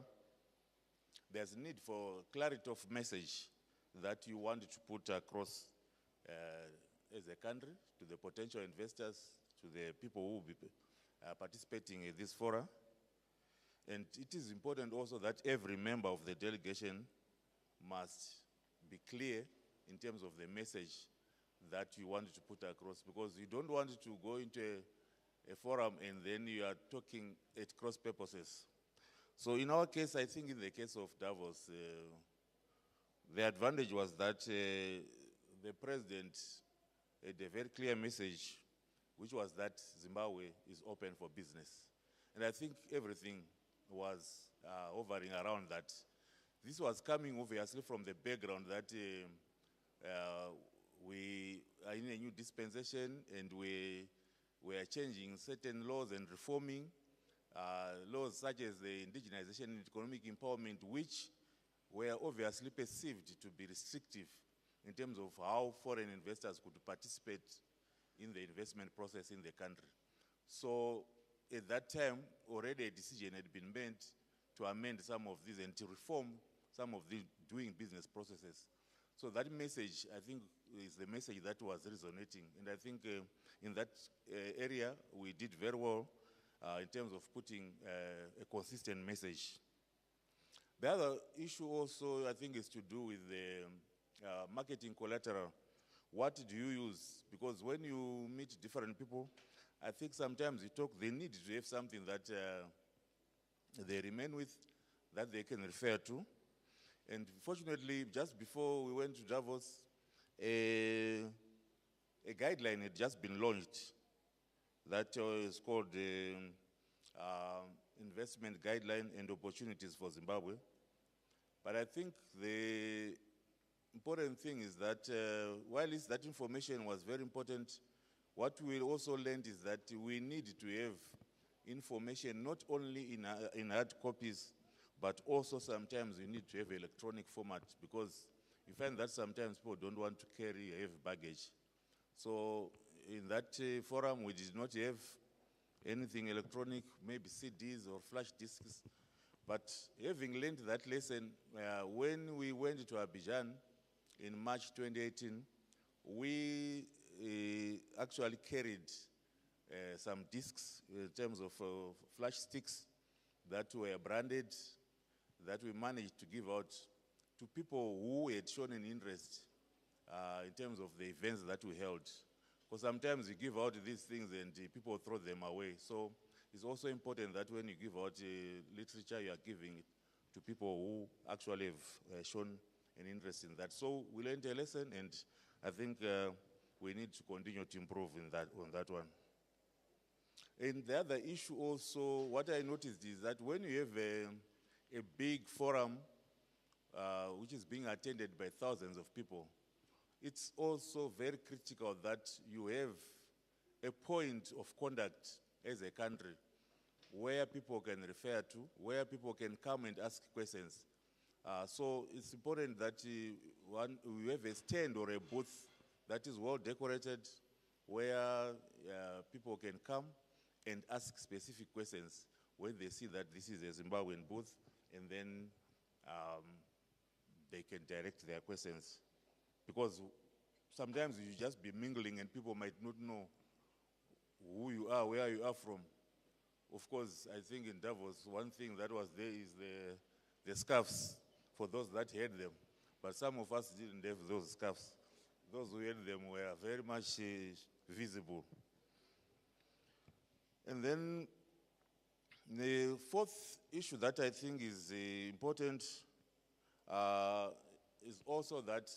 there's need for clarity of message that you want to put across as a country, to the potential investors, to the people who will be participating in this fora. And it is important also that every member of the delegation must be clear in terms of the message that you want to put across, because you don't want to go into a forum and then you are talking at cross purposes. So in our case, I think in the case of Davos, the advantage was that the president had a very clear message, which was that Zimbabwe is open for business. And I think everything was hovering around that. This was coming obviously from the background that we are in a new dispensation and we are changing certain laws and reforming laws such as the indigenization and economic empowerment, which were obviously perceived to be restrictive in terms of how foreign investors could participate in the investment process in the country. So at that time, already a decision had been made to amend some of these and to reform some of the doing business processes. So that message, I think, is the message that was resonating. And I think in that area, we did very well in terms of putting a consistent message. The other issue also, I think, is to do with the marketing collateral. What do you use? Because when you meet different people, I think sometimes you talk, they need to have something that they remain with, that they can refer to. And fortunately, just before we went to Davos, a guideline had just been launched that is called the Investment Guideline and Opportunities for Zimbabwe. But I think the important thing is that while that information was very important, what we also learned is that we need to have information not only in hard copies, but also sometimes we need to have electronic format, because you find that sometimes people don't want to carry heavy baggage. So in that forum, we did not have anything electronic, maybe CDs or flash disks. But having learned that lesson, when we went to Abidjan in March 2018, we actually carried some disks in terms of flash sticks that were branded, that we managed to give out to people who had shown an interest in terms of the events that we held. Because sometimes you give out these things and people throw them away. So it's also important that when you give out literature, you are giving it to people who actually have shown an interest in that. So we learned a lesson, and I think we need to continue to improve on that one. And the other issue also, what I noticed is that when you have a big forum which is being attended by thousands of people, it's also very critical that you have a point of contact as a country where people can refer to, where people can come and ask questions. So it's important that we have a stand or a booth that is well decorated, where people can come and ask specific questions when they see that this is a Zimbabwean booth, and then they can direct their questions. Because sometimes you just be mingling and people might not know who you are, where you are from. Of course, I think in Davos, one thing that was there is the scarves for those that had them. But some of us didn't have those scarves. Those who had them were very much visible. And then the fourth issue that I think is important is also that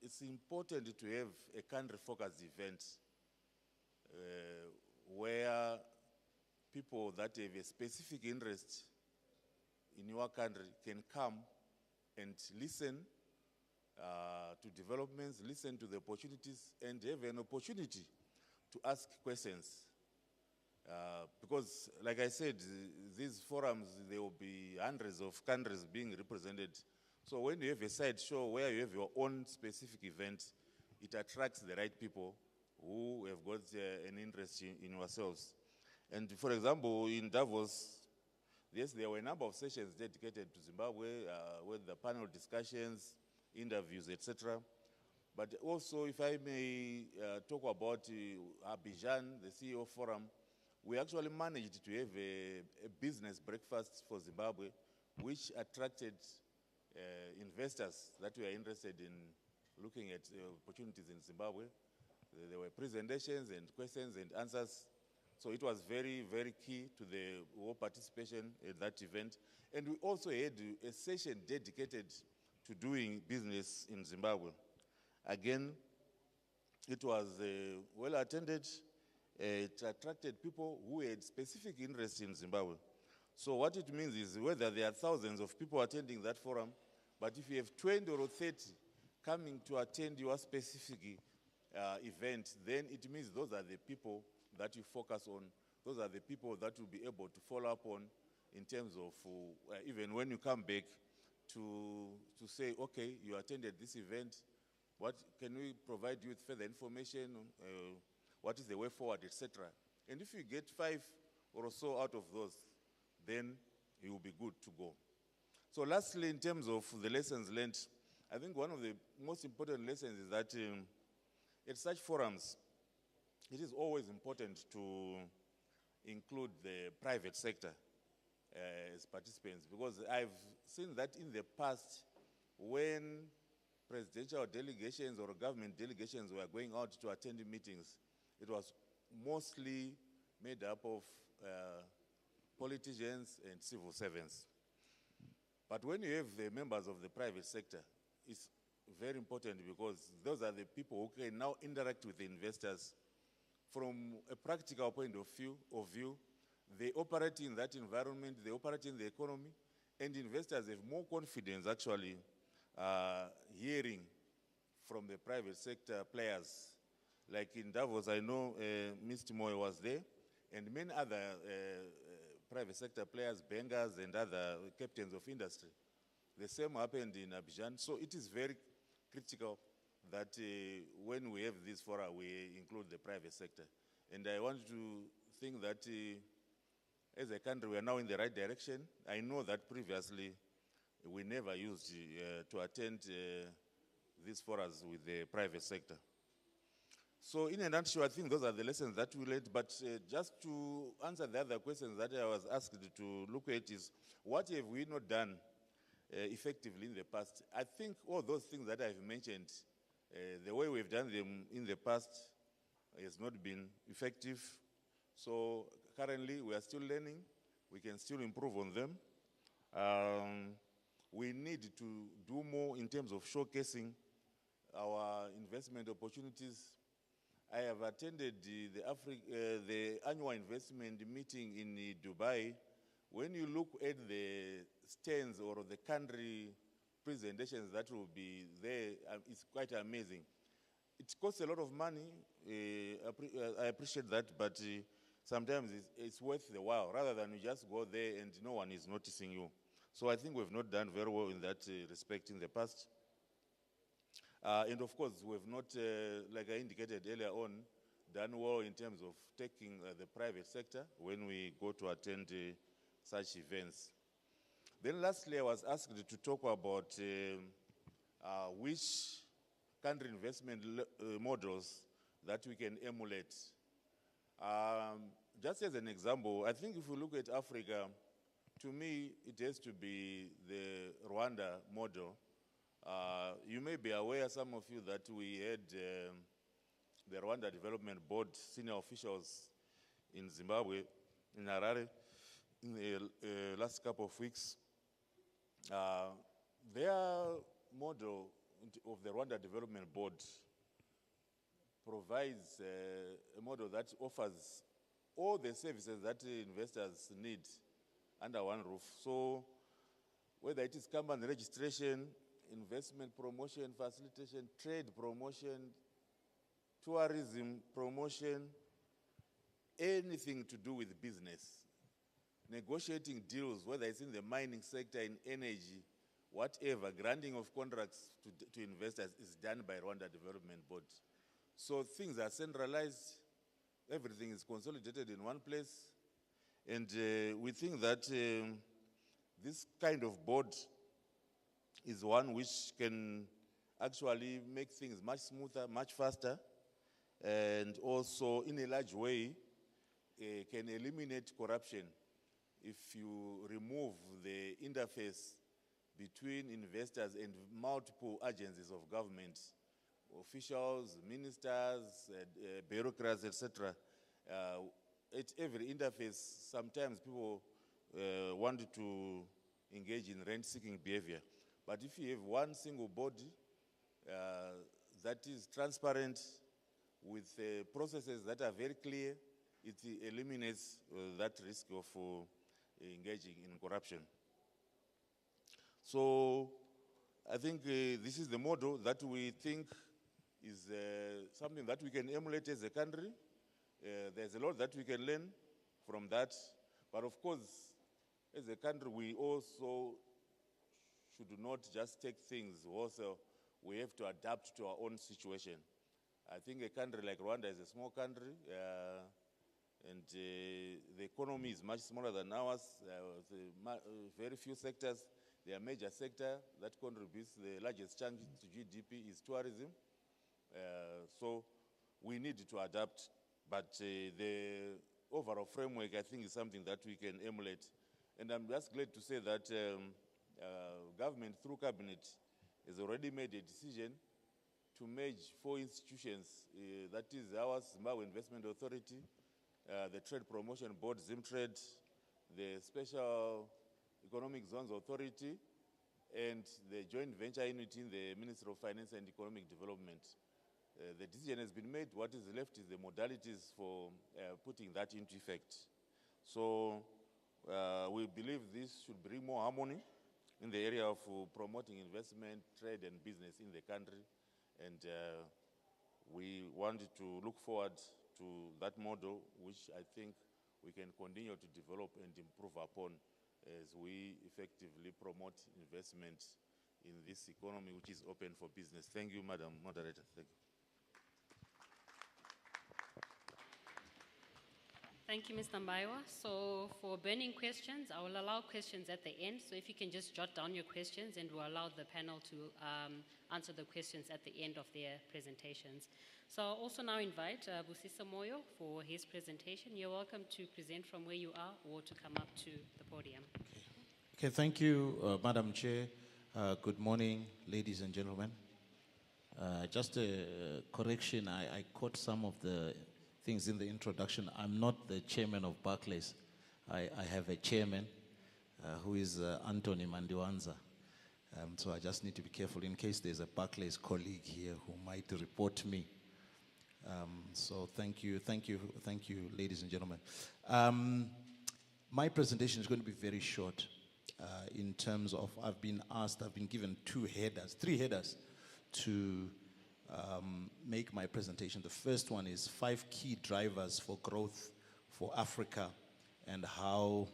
it's important to have a country-focused event where people that have a specific interest in your country can come and listen to developments, listen to the opportunities, and have an opportunity to ask questions. Because, like I said, these forums, there will be hundreds of countries being represented. So when you have a side show where you have your own specific event, it attracts the right people who have got an interest in yourselves. And for example, in Davos, yes, there were a number of sessions dedicated to Zimbabwe with the panel discussions, interviews, etc. But also, if I may talk about Abidjan, the CEO Forum, we actually managed to have a business breakfast for Zimbabwe, which attracted investors that were interested in looking at opportunities in Zimbabwe. There were presentations and questions and answers. So it was very, very key to the whole participation at that event. And we also had a session dedicated to doing business in Zimbabwe. Again, it was well attended. It attracted people who had specific interest in Zimbabwe. So what it means is whether there are thousands of people attending that forum, but if you have 20 or 30 coming to attend your specific event, then it means those are the people that you focus on. Those are the people that you'll be able to follow up on in terms of even when you come back to say, okay, you attended this event, what can we provide you with further information, what is the way forward, etc. And if you get 5 or so out of those, then you will be good to go. So lastly, in terms of the lessons learned, I think one of the most important lessons is that at such forums, it is always important to include the private sector as participants, because I've seen that in the past when presidential delegations or government delegations were going out to attend meetings, it was mostly made up of politicians and civil servants. But when you have the members of the private sector, it's very important because those are the people who can now interact with the investors from a practical point of view. They operate in that environment, they operate in the economy, and investors have more confidence actually hearing from the private sector players. Like in Davos, I know Mr. Moy was there, and many other private sector players, bankers, and other captains of industry. The same happened in Abidjan. So it is very critical that when we have this fora, we include the private sector. And I want to think that as a country, we are now in the right direction. I know that previously we never used to attend these forums with the private sector. So in a nutshell, I think those are the lessons that we learned. But just to answer the other questions that I was asked to look at is, what have we not done effectively in the past? I think all those things that I've mentioned, the way we've done them in the past has not been effective. So currently, we are still learning. We can still improve on them. We need to do more in terms of showcasing our investment opportunities. I have attended the annual investment meeting in Dubai. When you look at the stands or the country presentations that will be there, it's quite amazing. It costs a lot of money. I appreciate that, but sometimes it's worth the while, rather than you just go there and no one is noticing you. So I think we've not done very well in that respect in the past. And of course, we've not, like I indicated earlier on, done well in terms of taking the private sector when we go to attend such events. Then lastly, I was asked to talk about which country investment models that we can emulate. Just as an example, I think if we look at Africa, to me, it has to be the Rwanda model. You may be aware, some of you, that we had the Rwanda Development Board senior officials in Zimbabwe, in Harare, in the last couple of weeks. Their model of the Rwanda Development Board provides a model that offers all the services that investors need under one roof. So whether it is company registration, investment promotion, facilitation, trade promotion, tourism promotion, anything to do with business, negotiating deals, whether it's in the mining sector, in energy, whatever, granting of contracts to investors is done by Rwanda Development Board. So things are centralized, everything is consolidated in one place, and we think that this kind of board is one which can actually make things much smoother, much faster, and also in a large way can eliminate corruption if you remove the interface between investors and multiple agencies of government, officials, ministers, bureaucrats, etc. At every interface, sometimes people want to engage in rent-seeking behavior. But if you have one single body that is transparent with processes that are very clear, it eliminates that risk of engaging in corruption. So I think this is the model that we think is something that we can emulate as a country. There's a lot that we can learn from that. But of course, as a country, we also should not just take things also. We have to adapt to our own situation. I think a country like Rwanda is a small country, and the economy is much smaller than ours. Very few sectors. Their major sector that contributes the largest chunk to GDP is tourism. So we need to adapt, but the overall framework, I think, is something that we can emulate. And I'm just glad to say that government, through cabinet, has already made a decision to merge 4 institutions. That is our Zimbabwe Investment Authority, the Trade Promotion Board, ZimTrade, the Special Economic Zones Authority, and the joint venture unit in the Ministry of Finance and Economic Development. The decision has been made. What is left is the modalities for putting that into effect. So we believe this should bring more harmony in the area of promoting investment, trade, and business in the country. And we wanted to look forward to that model, which I think we can continue to develop and improve upon as we effectively promote investment in this economy, which is open for business. Thank you, Madam Moderator. Thank you. Thank you, Mr. Mbaiwa. So for burning questions, I will allow questions at the end. So if you can just jot down your questions, and we'll allow the panel to answer the questions at the end of their presentations. So I'll also now invite Busisa Moyo for his presentation. You're welcome to present from where you are or to come up to the podium. Okay, thank you, Madam Chair. Good morning, ladies and gentlemen. Just a correction, I caught some of the things in the introduction. I'm not the chairman of Barclays. I have a chairman who is Anthony Mandiwanza. So I just need to be careful in case there's a Barclays colleague here who might report me. So thank you, ladies and gentlemen. My presentation is going to be very short in terms of I've been given three headers to make my presentation. The first one is 5 key drivers for growth for Africa and how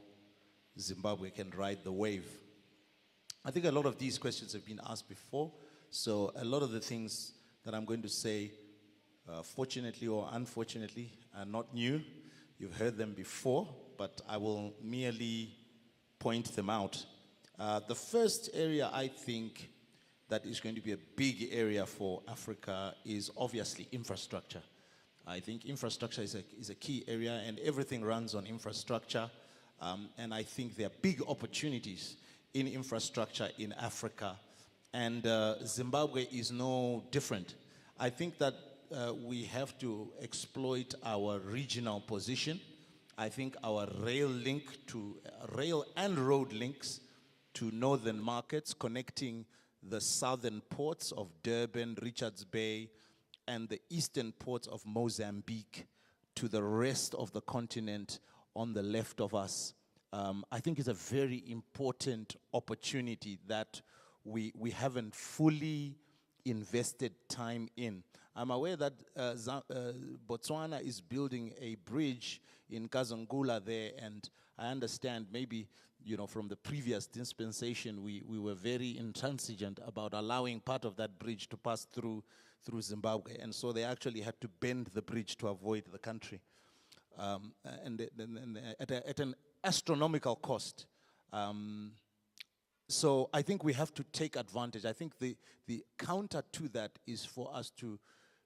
Zimbabwe can ride the wave. I think a lot of these questions have been asked before, so a lot of the things that I'm going to say, fortunately or unfortunately, are not new. You've heard them before, but I will merely point them out. The first area I think that is going to be a big area for Africa is obviously infrastructure. I think infrastructure is a key area, and everything runs on infrastructure. And I think there are big opportunities in infrastructure in Africa. And Zimbabwe is no different. I think that we have to exploit our regional position. I think our rail and road links to northern markets, connecting the southern ports of Durban, Richards Bay, and the eastern ports of Mozambique to the rest of the continent on the left of us, I think is a very important opportunity that we haven't fully invested time in. I'm aware that Botswana is building a bridge in Kazangula there, and I understand maybe, from the previous dispensation, we were very intransigent about allowing part of that bridge to pass through Zimbabwe, and so they actually had to bend the bridge to avoid the country, and at an astronomical cost. So I think we have to take advantage. I think the counter to that is for us to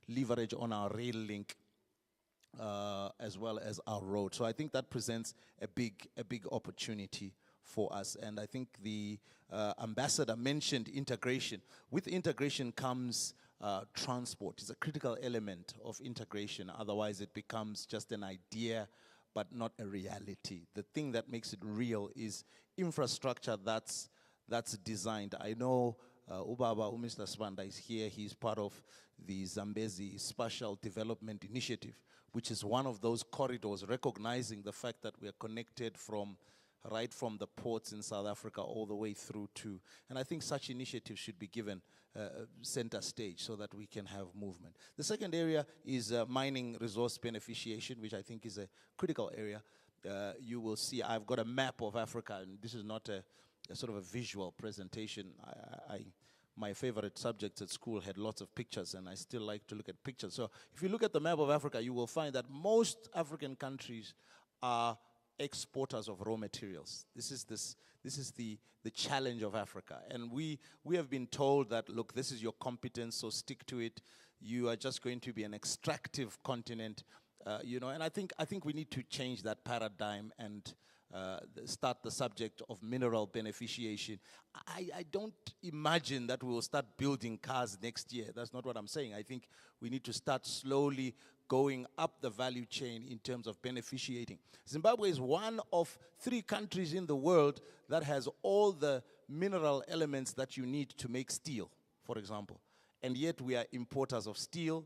leverage on our rail link as well as our road. So I think that presents a big opportunity for us. And I think the ambassador mentioned integration. With integration comes transport. It's a critical element of integration. Otherwise, it becomes just an idea, but not a reality. The thing that makes it real is infrastructure that's designed. I know Ubaba Mr. Sibanda is here. He's part of the Zambezi Spatial Development Initiative, which is one of those corridors recognizing the fact that we are connected right from the ports in South Africa all the way through to, and I think such initiatives should be given center stage so that we can have movement. The second area is mining resource beneficiation, which I think is a critical area. You will see I've got a map of Africa, and this is not a sort of a visual presentation. My favorite subjects at school had lots of pictures, and I still like to look at pictures. So if you look at the map of Africa, you will find that most African countries are exporters of raw materials. This is the challenge of Africa. And we have been told that, look, this is your competence, so stick to it. You are just going to be an extractive continent, and I think we need to change that paradigm and start the subject of mineral beneficiation. I don't imagine that we will start building cars next year. That's not what I'm saying. I think we need to start slowly going up the value chain in terms of beneficiating. Zimbabwe is one of 3 countries in the world that has all the mineral elements that you need to make steel, for example. And yet we are importers of steel,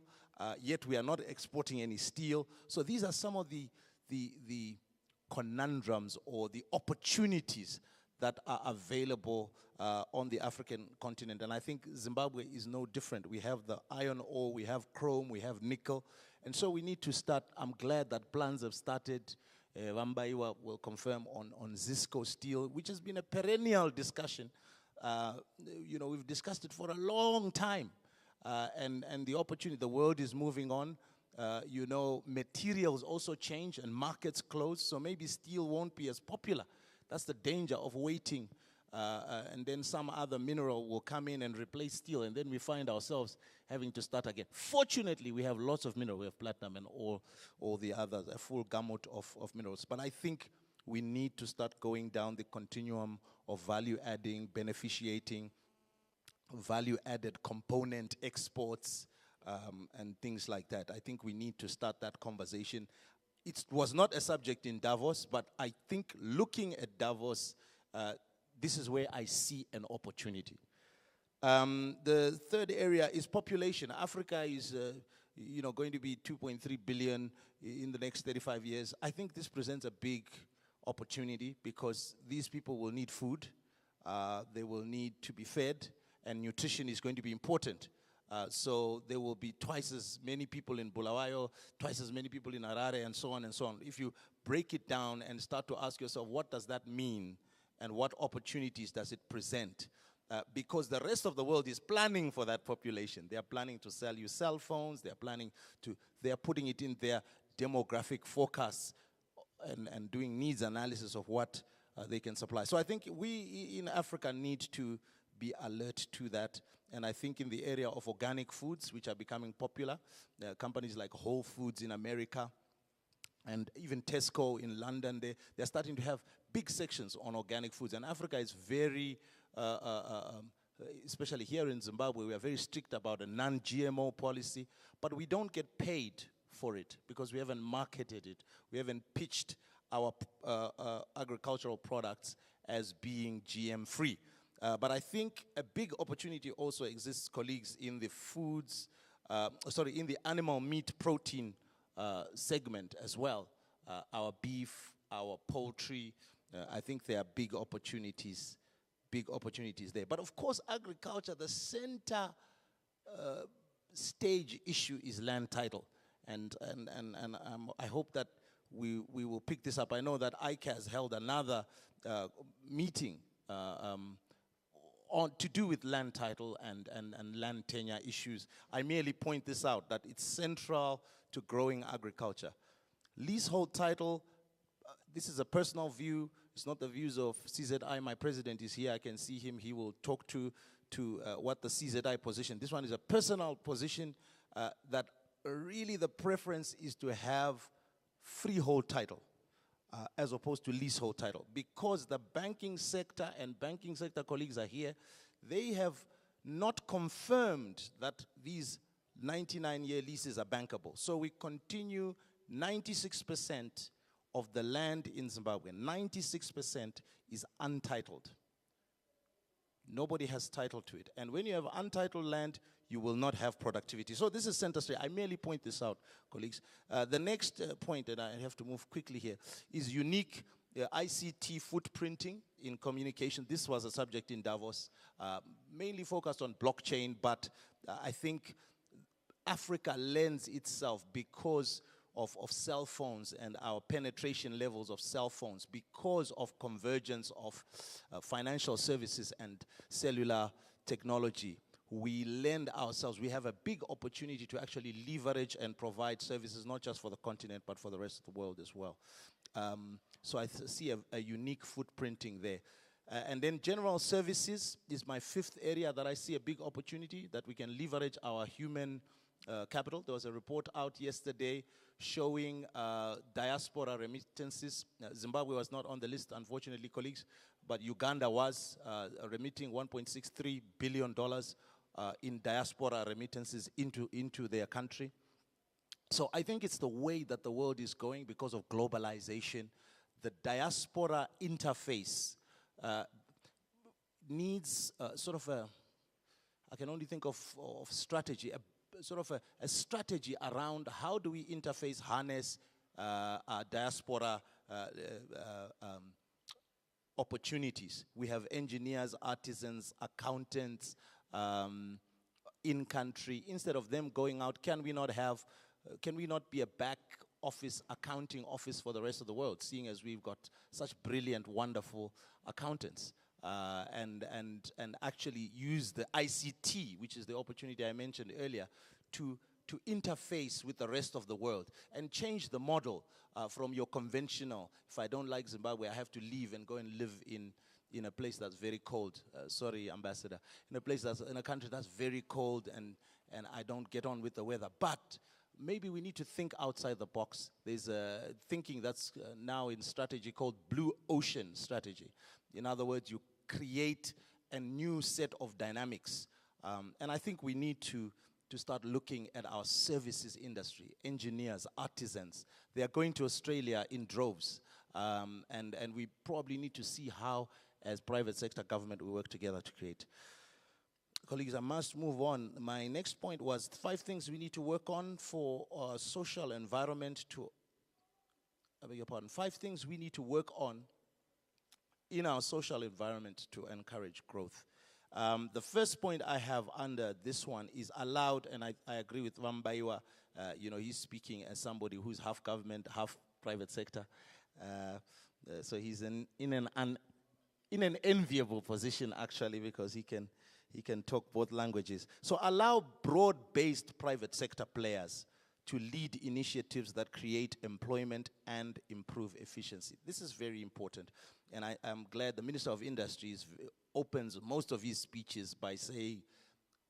yet we are not exporting any steel. So these are some of the conundrums or the opportunities that are available on the African continent. And I think Zimbabwe is no different. We have the iron ore, we have chrome, we have nickel. And so we need to start. I'm glad that plans have started. Wambaiwa will confirm on Zisco steel, which has been a perennial discussion. You know, we've discussed it for a long time. And the opportunity, the world is moving on. You know, materials also change and markets close, so maybe steel won't be as popular. That's the danger of waiting. And then some other mineral will come in and replace steel, and then we find ourselves having to start again. Fortunately, we have lots of minerals. We have platinum and all the others, a full gamut of minerals. But I think we need to start going down the continuum of value adding, beneficiating, value-added component exports, and things like that. I think we need to start that conversation. It was not a subject in Davos, but I think looking at Davos, this is where I see an opportunity. The third area is population. Africa is you know, going to be 2.3 billion in the next 35 years. I think this presents a big opportunity because these people will need food. They will need to be fed, and nutrition is going to be important. So there will be twice as many people in Bulawayo, twice as many people in Harare, and so on and so on. If you break it down and start to ask yourself, what does that mean, and what opportunities does it present? Because the rest of the world is planning for that population. They are planning to sell you cell phones. They are putting it in their demographic forecasts and doing needs analysis of what they can supply. So I think we in Africa need to be alert to that. And I think in the area of organic foods, which are becoming popular, companies like Whole Foods in America and even Tesco in London, they're starting to have big sections on organic foods. And Africa is very, especially here in Zimbabwe, we are very strict about a non-GMO policy, but we don't get paid for it because we haven't marketed it. We haven't pitched our agricultural products as being GM-free. But I think a big opportunity also exists, colleagues, in the foods, in the animal meat protein segment as well. Our beef, our poultry, I think there are big opportunities there. But of course, agriculture, the center stage issue is land title. And I hope that we will pick this up. I know that ICAZ held another meeting to do with land title and land tenure issues. I merely point this out, that it's central to growing agriculture. Leasehold title, this is a personal view. It's not the views of CZI. My president is here. I can see him. He will talk to what the CZI position. This one is a personal position that really the preference is to have freehold title as opposed to leasehold title, because the banking sector and banking sector colleagues are here. They have not confirmed that these 99-year leases are bankable. So we continue 96% of the land in Zimbabwe. 96% is untitled. Nobody has title to it. And when you have untitled land, you will not have productivity. So this is center stage. I merely point this out, colleagues. The next point, and I have to move quickly here, is unique ICT footprinting in communication. This was a subject in Davos, mainly focused on blockchain, but I think Africa lends itself because of cell phones and our penetration levels of cell phones, because of convergence of financial services and cellular technology. We lend ourselves, we have a big opportunity to actually leverage and provide services, not just for the continent, but for the rest of the world as well. So I see a unique footprinting there. And then general services is my fifth area that I see a big opportunity, that we can leverage our human capital. There was a report out yesterday showing diaspora remittances. Zimbabwe was not on the list, unfortunately, colleagues, but Uganda was remitting $1.63 billion in diaspora remittances into their country. So I think it's the way that the world is going because of globalization. The diaspora interface needs sort of a, I can only think of strategy, sort of a strategy around how do we interface, harness diaspora opportunities. We have engineers, artisans, accountants in country. Instead of them going out, can we not be a back office, accounting office for the rest of the world, seeing as we've got such brilliant, wonderful accountants? And actually use the ICT, which is the opportunity I mentioned earlier, to interface with the rest of the world and change the model from your conventional, if I don't like Zimbabwe, I have to leave and go and live in a place that's very cold. Sorry, Ambassador. In a country that's very cold and I don't get on with the weather. But maybe we need to think outside the box. There's a thinking that's now in strategy called blue ocean strategy. In other words, you create a new set of dynamics. And I think we need to start looking at our services industry, engineers, artisans. They are going to Australia in droves. And we probably need to see how, as private sector government, we work together to create. Colleagues, I must move on. My next point was 5 things we need to work on for our social environment to, I beg your pardon, 5 things we need to work on in our social environment to encourage growth. The first point I have under this one is allowed, and I agree with Wambaiwa, he's speaking as somebody who's half government, half private sector. So he's in an enviable position, actually, because he can talk both languages. So allow broad-based private sector players to lead initiatives that create employment and improve efficiency. This is very important. And I'm glad the Minister of Industries opens most of his speeches by saying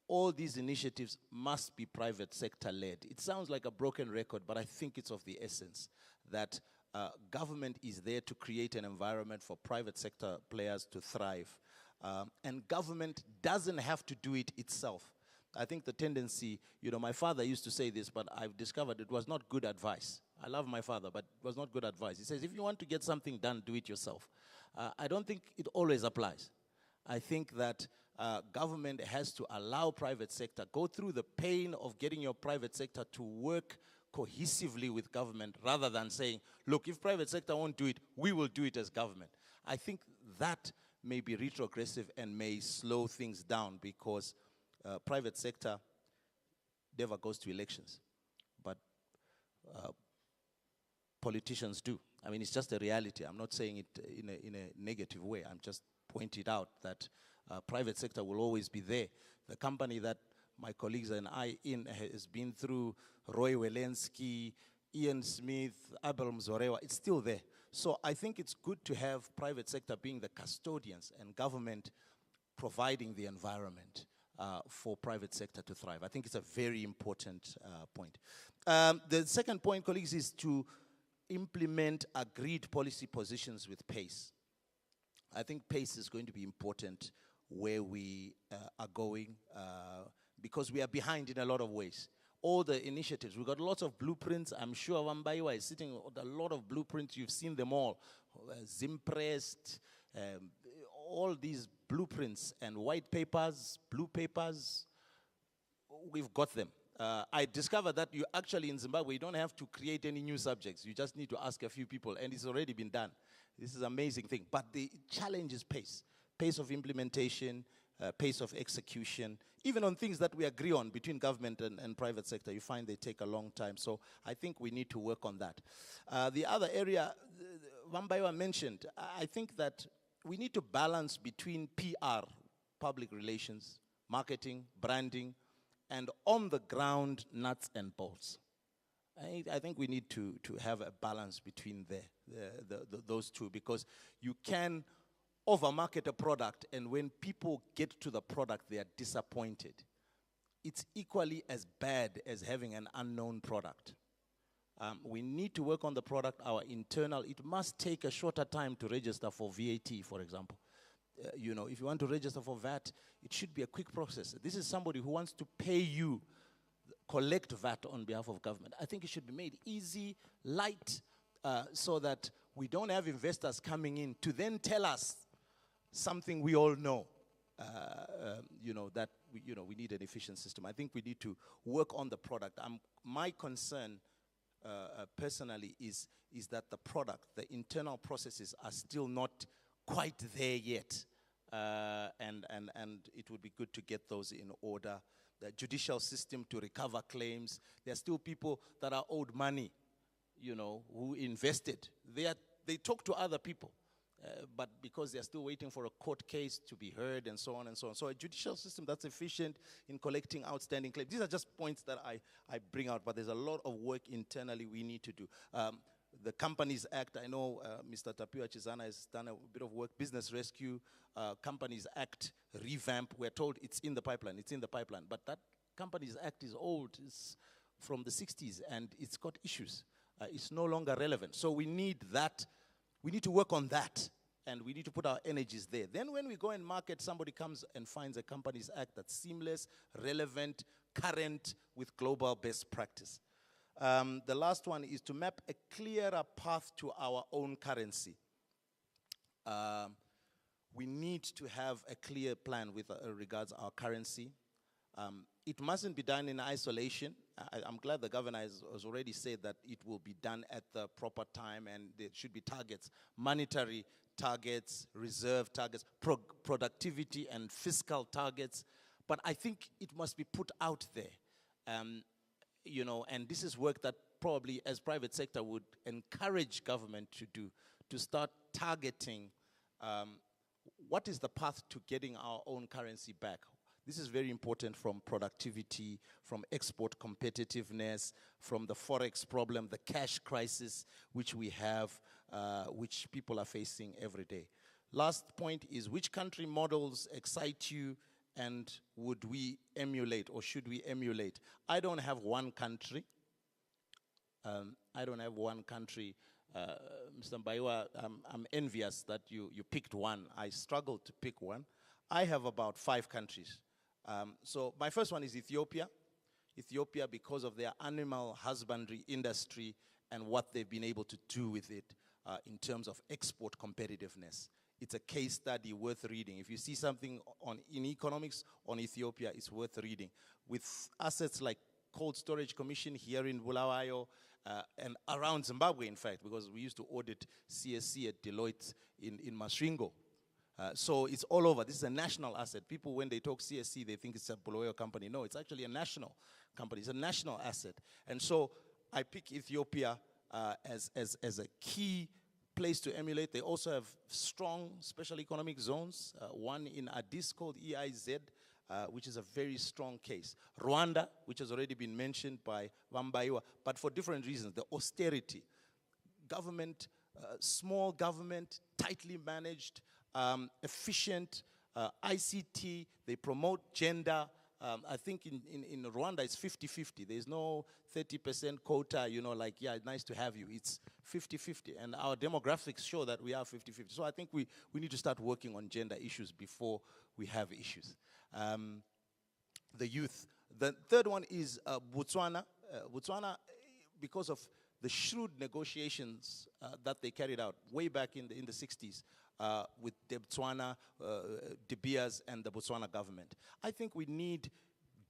all these initiatives must be private sector led. It sounds like a broken record, but I think it's of the essence that government is there to create an environment for private sector players to thrive. And government doesn't have to do it itself. I think the tendency, my father used to say this, but I've discovered it was not good advice. I love my father, but it was not good advice. He says, if you want to get something done, do it yourself. I don't think it always applies. I think that government has to allow private sector, go through the pain of getting your private sector to work cohesively with government rather than saying, look, if private sector won't do it, we will do it as government. I think that may be retrogressive and may slow things down because private sector never goes to elections, but politicians do. I mean, it's just a reality. I'm not saying it in a negative way. I'm just pointing out that private sector will always be there. The company that my colleagues and I has been through Roy Welensky, Ian Smith, Abel Mzorewa. It's still there. So I think it's good to have private sector being the custodians and government providing the environment for private sector to thrive. I think it's a very important point. The second point, colleagues, is to implement agreed policy positions with pace. I think pace is going to be important where we are going because we are behind in a lot of ways. All the initiatives, we've got lots of blueprints. I'm sure Wambaiwa is sitting with a lot of blueprints. You've seen them all. Zimpressed, all these blueprints and white papers, blue papers, we've got them. I discovered that you actually in Zimbabwe, you don't have to create any new subjects. You just need to ask a few people, and it's already been done. This is an amazing thing. But the challenge is pace. Pace of implementation, pace of execution. Even on things that we agree on between government and private sector, you find they take a long time. So I think we need to work on that. The other area, Wambaiwa mentioned, I think that we need to balance between PR, public relations, marketing, branding, and on-the-ground nuts and bolts. I think we need to have a balance between those two, because you can overmarket a product, and when people get to the product, they are disappointed. It's equally as bad as having an unknown product. We need to work on the product, our internal. It must take a shorter time to register for VAT, for example. If you want to register for VAT, it should be a quick process. This is somebody who wants to pay you collect VAT on behalf of government. I think it should be made easy, light, so that we don't have investors coming in to then tell us something we all know. That we need an efficient system. I think we need to work on the product. My concern personally is that the product, the internal processes are still not quite there yet. And it would be good to get those in order. The judicial system to recover claims. There are still people that are owed money, who invested. They talk to other people. But because they're still waiting for a court case to be heard and so on and so on. So a judicial system that's efficient in collecting outstanding claims. These are just points that I bring out, but there's a lot of work internally we need to do. The Companies Act, I know Mr. Tapiwa Chizana has done a bit of work. Business Rescue, Companies Act, revamp. We're told it's in the pipeline, But that Companies Act is old. It's from the 60s, and it's got issues. It's no longer relevant. So we need that. We need to work on that, and we need to put our energies there. Then when we go and market, somebody comes and finds a Companies Act that's seamless, relevant, current, with global best practice. The last one is to map a clearer path to our own currency. We need to have a clear plan with regards our currency. It mustn't be done in isolation. I'm glad the governor has already said that it will be done at the proper time, and there should be targets, monetary targets, reserve targets, productivity and fiscal targets. But I think it must be put out there. And this is work that probably as private sector would encourage government to do, to start targeting what is the path to getting our own currency back. This is very important, from productivity, from export competitiveness, from the forex problem, the cash crisis which we have, which people are facing every day. Last point is, which country models excite you and would we emulate, or should we emulate? I don't have one country. Mr. Mbaiwa, I'm envious that you picked one. I struggled to pick one. I have about 5 countries. So my first one is Ethiopia. Ethiopia, because of their animal husbandry industry and what they've been able to do with it in terms of export competitiveness. It's a case study worth reading. If you see something in economics on Ethiopia, it's worth reading. With assets like Cold Storage Commission here in Bulawayo and around Zimbabwe, in fact, because we used to audit CSC at Deloitte in Masvingo. So it's all over. This is a national asset. People, when they talk CSC, they think it's a Bulawayo company. No, it's actually a national company. It's a national asset. And so I pick Ethiopia as a key place to emulate. They also have strong special economic zones, one in Addis called ICAZ, which is a very strong case. Rwanda, which has already been mentioned by Vambaiwa, but for different reasons. The austerity, government, small government, tightly managed, efficient, ICT, they promote gender. I think in Rwanda it's 50-50. There's no 30% quota, nice to have you. It's 50-50. And our demographics show that we are 50-50. So I think we need to start working on gender issues before we have issues. The youth. The third one is Botswana. Botswana, because of the shrewd negotiations that they carried out way back in the 60s, with the Botswana, De Beers and the Botswana government. I think we need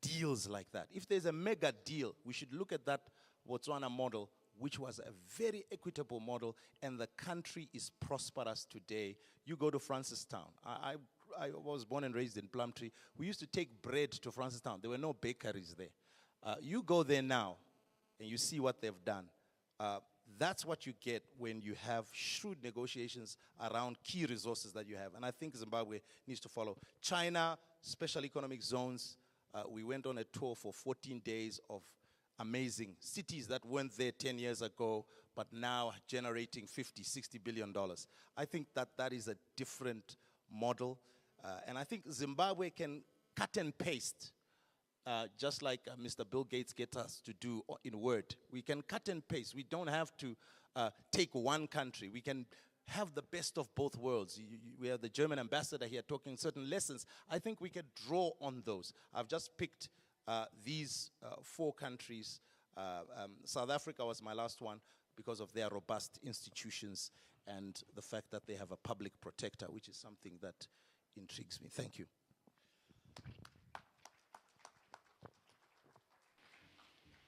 deals like that. If there's a mega deal, we should look at that Botswana model, which was a very equitable model, and the country is prosperous today. You go to Francistown. I was born and raised in Plumtree. We used to take bread to Francistown. There were no bakeries there. You go there now, and you see what they've done. That's what you get when you have shrewd negotiations around key resources that you have. And I think Zimbabwe needs to follow. China, special economic zones. We went on a tour for 14 days of amazing cities that weren't there 10 years ago, but now generating $50, $60 billion. I think that is a different model. And I think Zimbabwe can cut and paste. Just like Mr. Bill Gates gets us to do in Word. We can cut and paste. We don't have to take one country. We can have the best of both worlds. We have the German ambassador here talking certain lessons. I think we can draw on those. I've just picked these 4 countries, South Africa was my last one because of their robust institutions and the fact that they have a public protector, which is something that intrigues me. Thank you.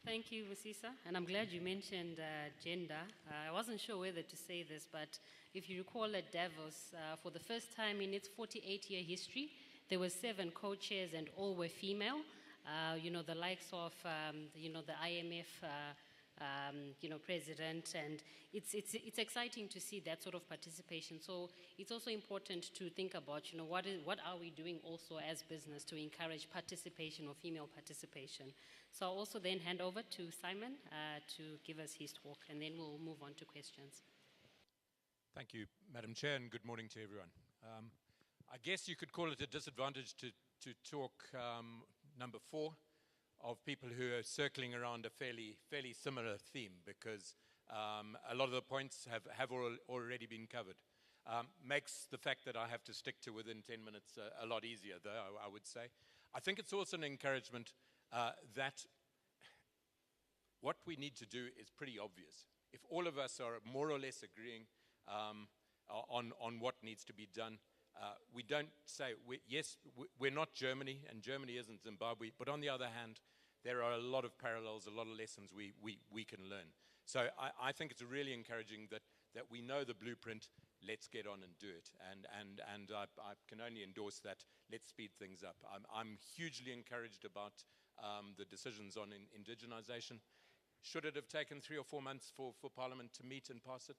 Thank you, Musisa. And I'm glad you mentioned gender. I wasn't sure whether to say this, but if you recall at Davos, for the first time in its 48-year history, there were 7 co-chairs and all were female. The likes of, the IMF, president, and it's exciting to see that sort of participation. So it's also important to think about, what are we doing also as business to encourage participation or female participation. So I'll also then hand over to Simon to give us his talk, and then we'll move on to questions. Thank you, Madam Chair, and good morning to everyone. I guess you could call it a disadvantage to talk number 4 of people who are circling around a fairly similar theme, because a lot of the points have already been covered. Makes the fact that I have to stick to within 10 minutes a lot easier, though, I would say. I think it's also an encouragement that what we need to do is pretty obvious. If all of us are more or less agreeing on what needs to be done, we don't say, yes, we're not Germany, and Germany isn't Zimbabwe, but on the other hand, there are a lot of parallels, a lot of lessons we can learn. So I think it's really encouraging that we know the blueprint, let's get on and do it. And I can only endorse that, let's speed things up. I'm hugely encouraged about the decisions on indigenization. Should it have taken 3 or 4 months for Parliament to meet and pass it?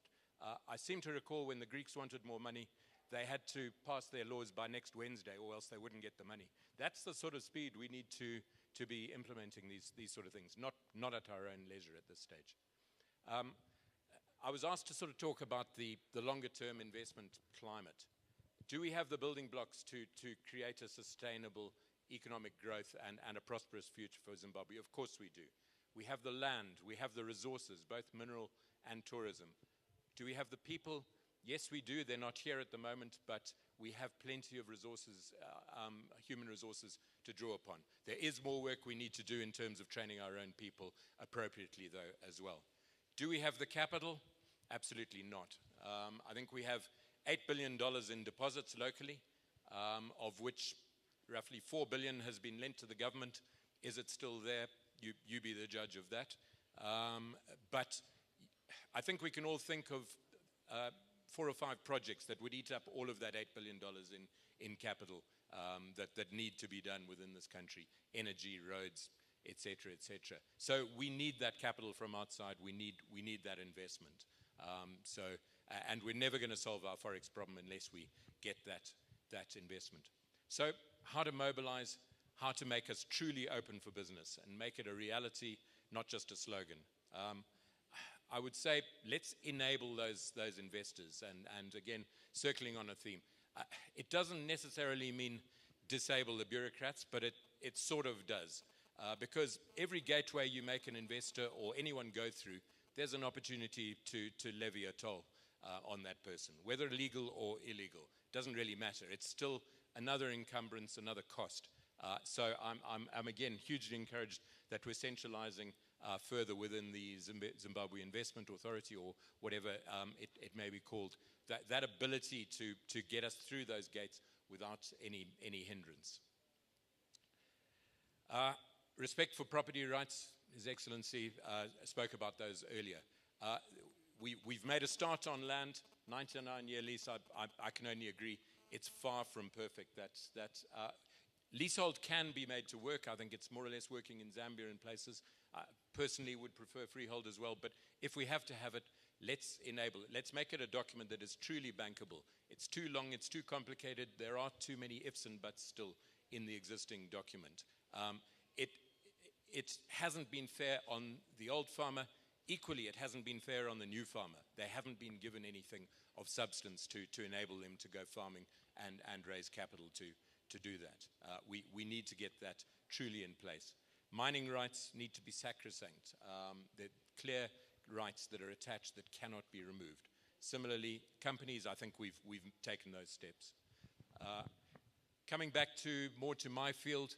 I seem to recall when the Greeks wanted more money, they had to pass their laws by next Wednesday, or else they wouldn't get the money. That's the sort of speed we need to be implementing these sort of things, not at our own leisure at this stage. I was asked to sort of talk about the longer-term investment climate. Do we have the building blocks to create a sustainable economic growth and a prosperous future for Zimbabwe? Of course we do. We have the land, we have the resources, both mineral and tourism. Do we have the people? Yes, we do. They're not here at the moment, but we have plenty of resources, human resources to draw upon. There is more work we need to do in terms of training our own people appropriately, though, as well. Do we have the capital? Absolutely not. I think we have $8 billion in deposits locally, of which roughly $4 billion has been lent to the government. Is it still there? You be the judge of that. But I think we can all think of 4 or 5 projects that would eat up all of that $8 billion in capital that need to be done within this country: energy, roads, etc., etc. So we need that capital from outside. We need that investment. And we're never going to solve our forex problem unless we get that investment. So how to mobilize, how to make us truly open for business and make it a reality, not just a slogan. I would say let's enable those investors, and again, circling on a theme. It doesn't necessarily mean disable the bureaucrats, but it sort of does. Because every gateway you make an investor or anyone go through, there's an opportunity to levy a toll on that person, whether legal or illegal. Doesn't really matter. It's still another encumbrance, another cost. So I'm again hugely encouraged that we're centralizing further within the Zimbabwe Investment Authority, or whatever it may be called, that ability to get us through those gates without any hindrance. Respect for property rights. His Excellency spoke about those earlier. We've made a start on land, 99-year lease. I can only agree, it's far from perfect. Leasehold can be made to work. I think it's more or less working in Zambia and places. Personally would prefer freehold as well, but if we have to have it, let's enable it. Let's make it a document that is truly bankable. It's too long, it's too complicated. There are too many ifs and buts still in the existing document. It hasn't been fair on the old farmer. Equally, it hasn't been fair on the new farmer. They haven't been given anything of substance to enable them to go farming and raise capital to do that. We need to get that truly in place. Mining rights need to be sacrosanct. They're clear rights that are attached that cannot be removed. Similarly, companies, I think we've taken those steps. Coming back more to my field,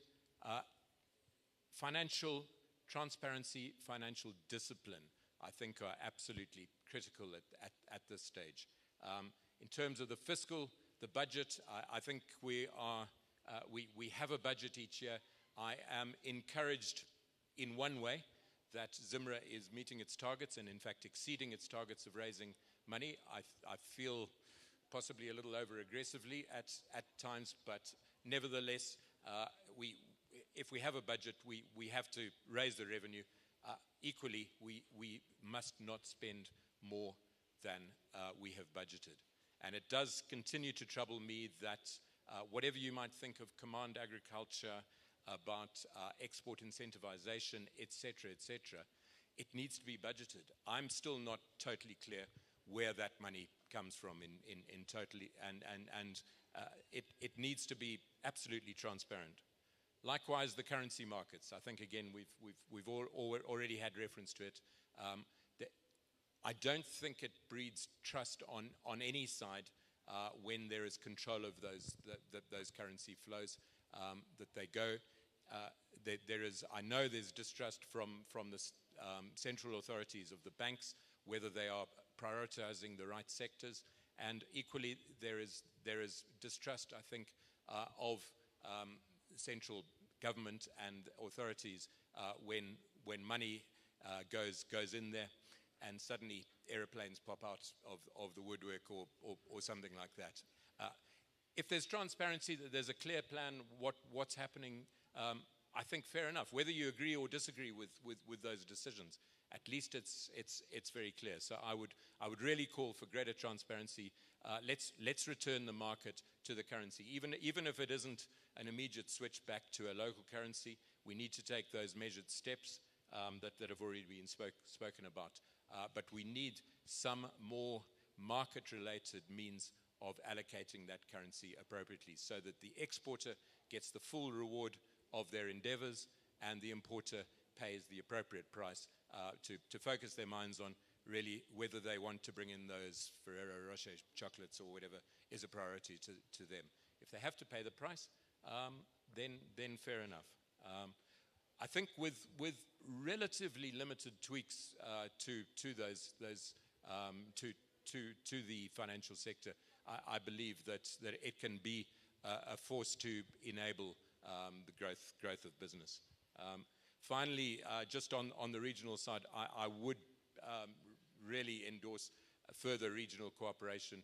Financial transparency, financial discipline, I think are absolutely critical at this stage. In terms of the fiscal, the budget, I think we have a budget each year. I am encouraged in one way that Zimra is meeting its targets and in fact exceeding its targets of raising money. I feel possibly a little over aggressively at times, but nevertheless, if we have a budget, we have to raise the revenue. Equally, we must not spend more than we have budgeted. And it does continue to trouble me that whatever you might think of command agriculture, about export incentivization, etc., it needs to be budgeted. I'm still not totally clear where that money comes from in totally, and it needs to be absolutely transparent. Likewise, the currency markets. I think again we've already had reference to it. I don't think it breeds trust on any side when there is control of those currency flows that they go. I know there's distrust from the central authorities of the banks, whether they are prioritizing the right sectors, and equally there is distrust, I think, of central government and authorities when money goes in there, and suddenly airplanes pop out of the woodwork or something like that. If there's transparency, that there's a clear plan what's happening, I think fair enough. Whether you agree or disagree with those decisions, at least it's very clear. So I would really call for greater transparency. Let's return the market to the currency, even if it isn't an immediate switch back to a local currency. We need to take those measured steps that have already been spoken about. But we need some more market-related means of allocating that currency appropriately, so that the exporter gets the full reward of their endeavors and the importer pays the appropriate price to focus their minds on really whether they want to bring in those Ferrero Rocher chocolates or whatever is a priority to them. If they have to pay the price, then fair enough. I think with relatively limited tweaks to the financial sector, I believe that it can be a force to enable the growth of business. Finally, just on the regional side, I would really endorse further regional cooperation,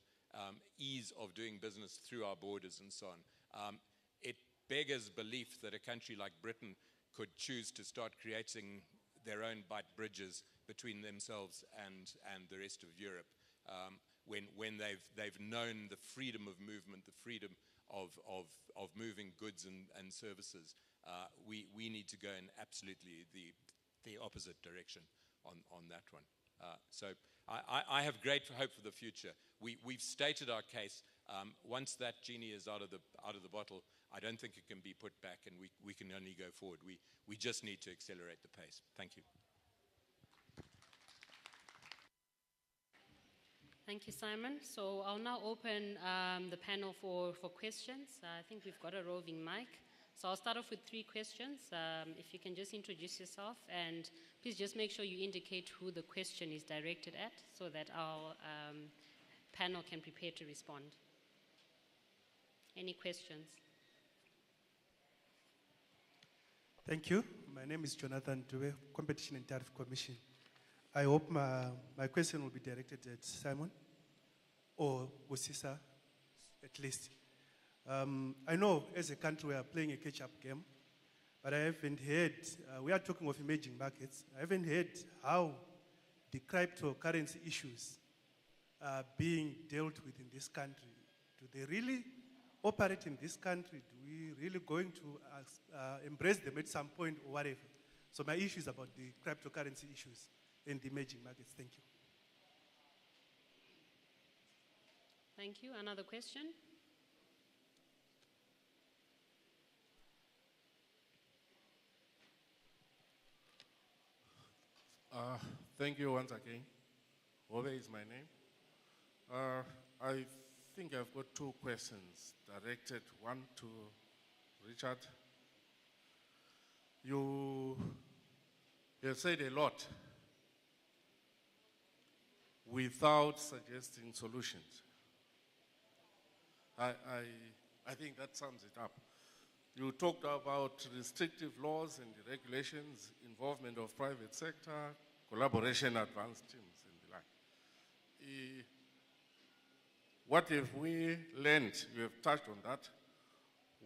ease of doing business through our borders and so on. It beggars belief that a country like Britain could choose to start creating their own bite bridges between themselves and the rest of Europe, when they've known the freedom of movement, the freedom of moving goods and services. We need to go in absolutely the opposite direction on that one. So I have great hope for the future. We've stated our case. Once that genie is out of the bottle, I don't think it can be put back, and we can only go forward. We just need to accelerate the pace. Thank you. Thank you, Simon. So I'll now open the panel for questions. I think we've got a roving mic. So I'll start off with 3 questions. If you can just introduce yourself, and please just make sure you indicate who the question is directed at so that our panel can prepare to respond. Any questions? Thank you. My name is Jonathan Dube, Competition and Tariff Commission. I hope my question will be directed at Simon or Usisa, at least. I know as a country we are playing a catch-up game, but I haven't heard, we are talking of emerging markets, I haven't heard how the cryptocurrency issues are being dealt with in this country. Do they really operate in this country? Do we really going to embrace them at some point or whatever? So my issue is about the cryptocurrency issues in the emerging markets. Thank you. Thank you. Another question? Thank you once again. Ove is my name. I think I've got 2 questions directed, one to Richard. You have said a lot without suggesting solutions. I think that sums it up. You talked about restrictive laws and regulations, involvement of private sector, collaboration, advanced teams, and the like. What have we learned? You have touched on that.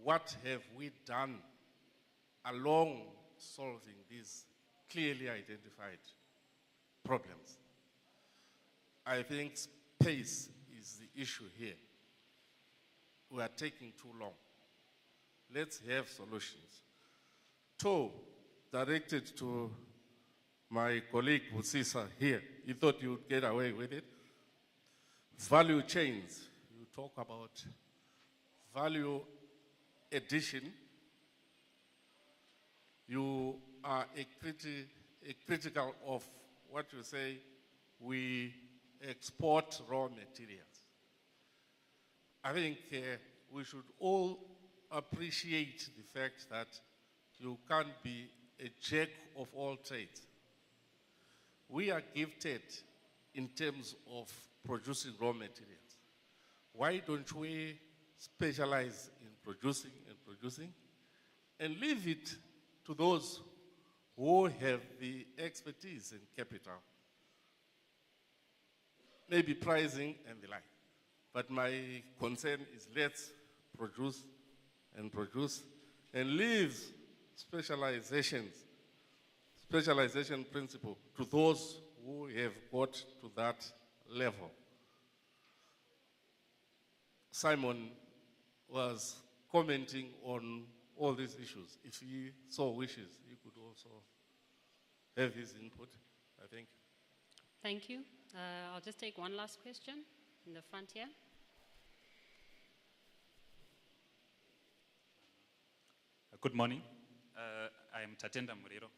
What have we done along solving these clearly identified problems? I think pace is the issue here. We are taking too long. Let's have solutions. Two, directed to my colleague Busisa here. He thought you would get away with it. Value chains. You talk about value addition. You are critical of what you say, we export raw materials. I think we should all appreciate the fact that you can't be a jack of all trades. We are gifted in terms of producing raw materials. Why don't we specialize in producing and leave it to those who have the expertise and capital, maybe pricing and the like. But my concern is let's produce and leave specialization principle to those who have got to that level. Simon was commenting on all these issues. If he so wishes, he could also have his input, I think. Thank you. I'll just take one last question in the front here. Good morning. I am Tatenda Muriro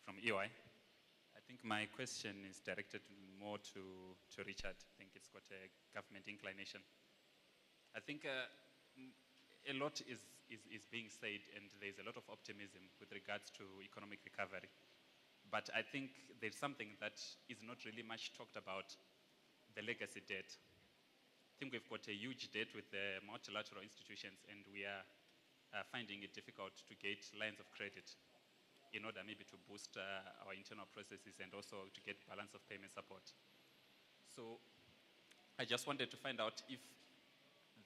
from EY. I think my question is directed more to Richard. I think it's got a government inclination. I think a lot is being said, and there's a lot of optimism with regards to economic recovery. But I think there's something that is not really much talked about, the legacy debt. I think we've got a huge debt with the multilateral institutions, and we are finding it difficult to get lines of credit in order maybe to boost our internal processes and also to get balance of payment support. So I just wanted to find out if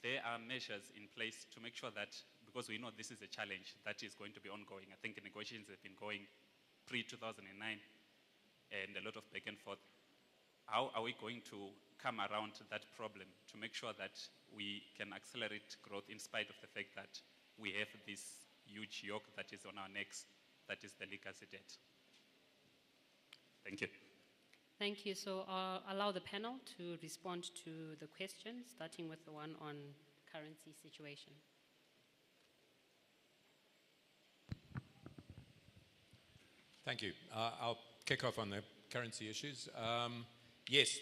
there are measures in place to make sure that, because we know this is a challenge that is going to be ongoing. I think the negotiations have been going pre-2009 and a lot of back and forth. How are we going to come around that problem to make sure that we can accelerate growth in spite of the fact that we have this huge yoke that is on our necks, that is the legacy debt? Thank you. Thank you. So I'll allow the panel to respond to the questions, starting with the one on currency situation. Thank you. I'll kick off on the currency issues. Yes,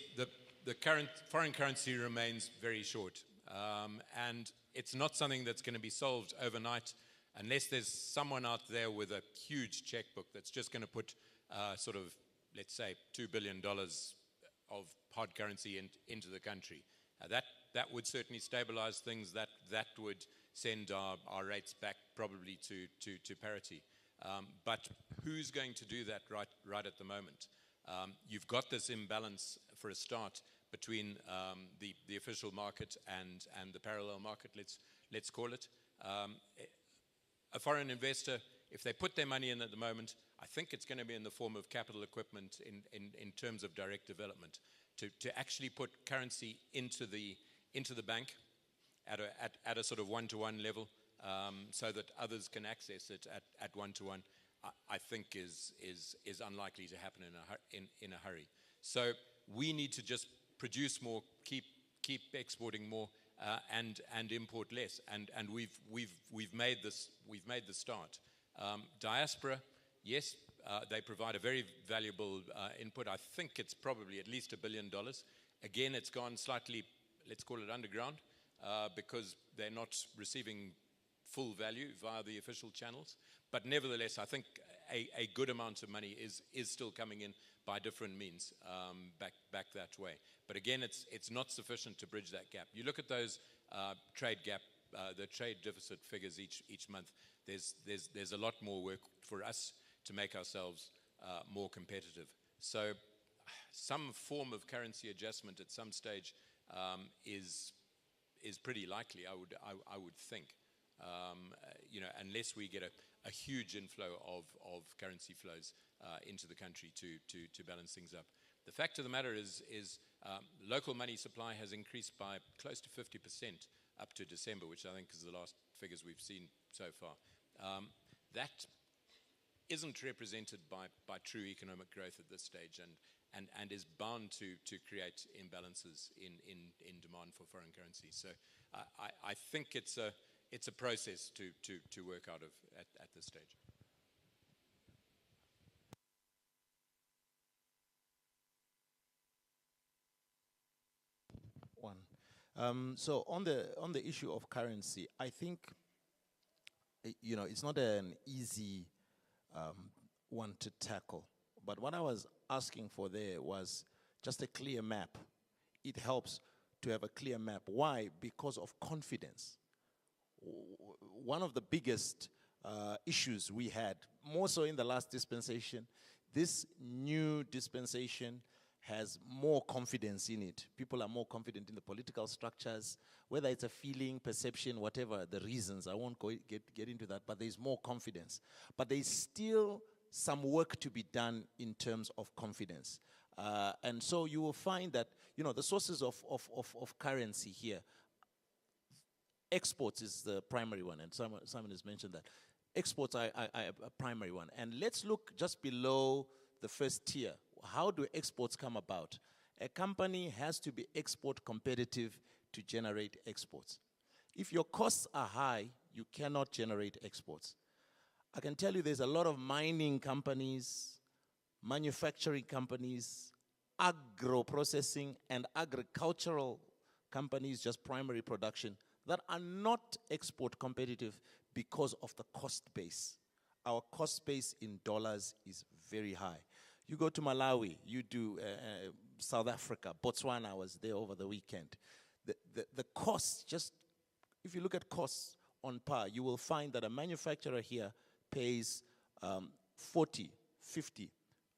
the current foreign currency remains very short. And it's not something that's going to be solved overnight unless there's someone out there with a huge checkbook that's just going to put sort of, let's say, $2 billion of hard currency into the country. That would certainly stabilize things. That would send our rates back probably to parity. But who's going to do that right at the moment? You've got this imbalance for a start between the official market and the parallel market, let's call it. A foreign investor, if they put their money in at the moment, I think it's going to be in the form of capital equipment in terms of direct development, to actually put currency into the bank at a sort of one-to-one level, so that others can access it at one-to-one, I think is unlikely to happen in a hurry. So we need to just produce more, keep exporting more, and import less. And we've made the start. Diaspora, yes, they provide a very valuable input. I think it's probably at least $1 billion. Again, it's gone slightly, let's call it underground, because they're not receiving full value via the official channels. But nevertheless, I think a good amount of money is still coming in by different means back that way. But again, it's not sufficient to bridge that gap. You look at those trade gap, the trade deficit figures each month. There's a lot more work for us to make ourselves more competitive. So some form of currency adjustment at some stage is pretty likely, I would think. Unless we get a huge inflow of currency flows into the country to balance things up. The fact of the matter is local money supply has increased by close to 50% up to December, which I think is the last figures we've seen so far. That isn't represented by true economic growth at this stage, and is bound to create imbalances in demand for foreign currency. So I think it's a process to work out of at this stage. So on the issue of currency, I think it's not an easy one to tackle. But what I was asking for there was just a clear map. It helps to have a clear map. Why? Because of confidence. One of the biggest issues we had, more so in the last dispensation, this new dispensation has more confidence in it. People are more confident in the political structures, whether it's a feeling, perception, whatever the reasons. I won't get into that, but there's more confidence. But there's still some work to be done in terms of confidence. And so you will find that, the sources of currency here, exports is the primary one, and someone has mentioned that. Exports are a primary one. And let's look just below the first tier. How do exports come about? A company has to be export competitive to generate exports. If your costs are high, you cannot generate exports. I can tell you there's a lot of mining companies, manufacturing companies, agro-processing and agricultural companies, just primary production, that are not export competitive because of the cost base. Our cost base in dollars is very high. You go to Malawi, you do South Africa, Botswana, I was there over the weekend. The costs, just if you look at costs on par, you will find that a manufacturer here pays 40, 50.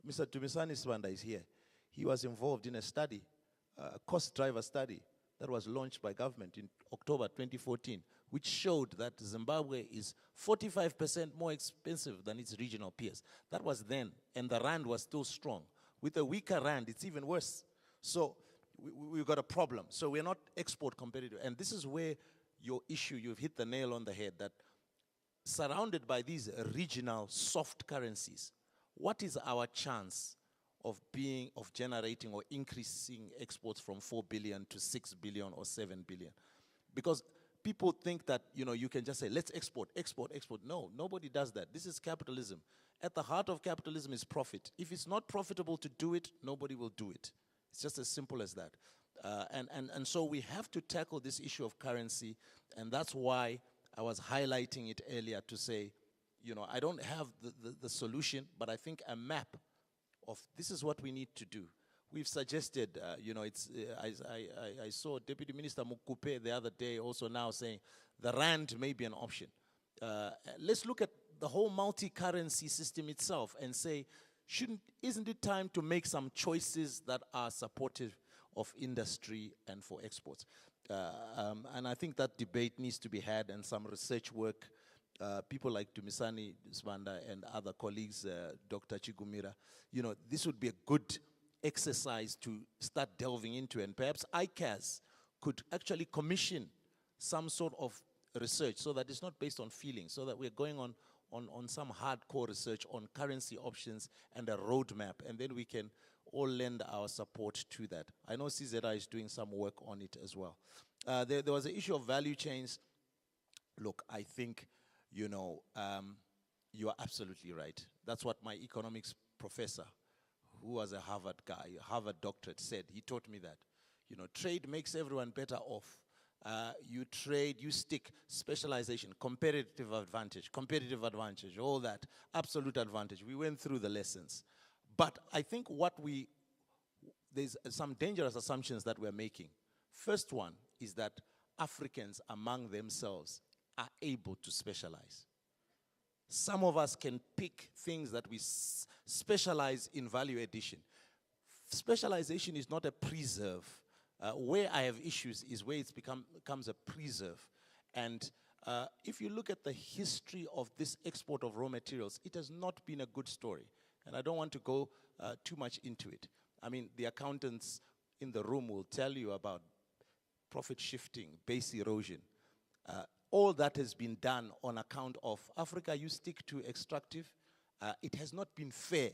Mr. Dumisani Swanda is here. He was involved in a study, a cost driver study that was launched by government in October 2014, which showed that Zimbabwe is 45% more expensive than its regional peers. That was then, and the rand was still strong. With a weaker rand, it's even worse. So we've got a problem. So we're not export competitive. And this is where your issue, you've hit the nail on the head, that surrounded by these regional soft currencies, what is our chance of generating or increasing exports from 4 billion to 6 billion or 7 billion? Because people think that, you can just say, let's export. No, nobody does that. This is capitalism. At the heart of capitalism is profit. If it's not profitable to do it, nobody will do it. It's just as simple as that. And so we have to tackle this issue of currency, and that's why I was highlighting it earlier to say, I don't have the solution, but I think a map of this is what we need to do. We've suggested, I saw Deputy Minister Mukupe the other day also now saying the rand may be an option. Let's look at the whole multi-currency system itself and say, isn't it time to make some choices that are supportive of industry and for exports? And I think that debate needs to be had, and some research work. People like Dumisani Swanda and other colleagues, Dr. Chigumira, this would be a good exercise to start delving into, and perhaps ICAZ could actually commission some sort of research so that it's not based on feelings, so that we're going on some hardcore research on currency options and a roadmap, and then we can all lend our support to that. I know CZI is doing some work on it as well. There was an issue of value chains. Look, I think, you are absolutely right. That's what my economics professor, who was a Harvard guy, a Harvard doctorate, said. He taught me that, trade makes everyone better off. you trade, you stick, specialization, competitive advantage, all that, absolute advantage. We went through the lessons. But I think there's some dangerous assumptions that we're making. First one is that Africans among themselves are able to specialize. Some of us can pick things that we specialize in value addition. Specialization is not a preserve. Where I have issues is where it becomes a preserve. And if you look at the history of this export of raw materials, it has not been a good story. And I don't want to go too much into it. I mean, the accountants in the room will tell you about profit shifting, base erosion. All that has been done on account of Africa, you stick to extractive. It has not been fair.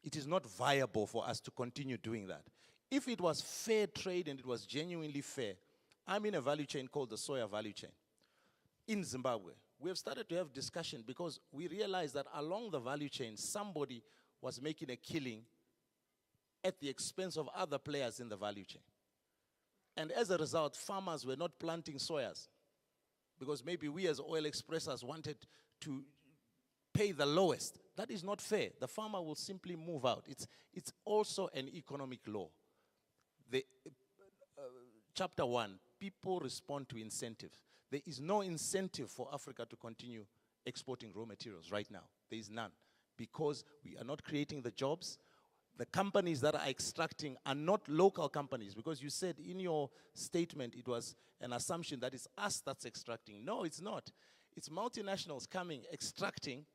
It is not viable for us to continue doing that. If it was fair trade and it was genuinely fair, I'm in a value chain called the soya value chain. In Zimbabwe, we have started to have discussion because we realized that along the value chain, somebody was making a killing at the expense of other players in the value chain. And as a result, farmers were not planting soyas because maybe we as oil expressors wanted to pay the lowest. That is not fair. The farmer will simply move out. It's also an economic law. Chapter 1, people respond to incentives. There is no incentive for Africa to continue exporting raw materials right now. There is none because we are not creating the jobs. The companies that are extracting are not local companies because you said in your statement it was an assumption that it's us that's extracting. No, it's not. It's multinationals coming, extracting,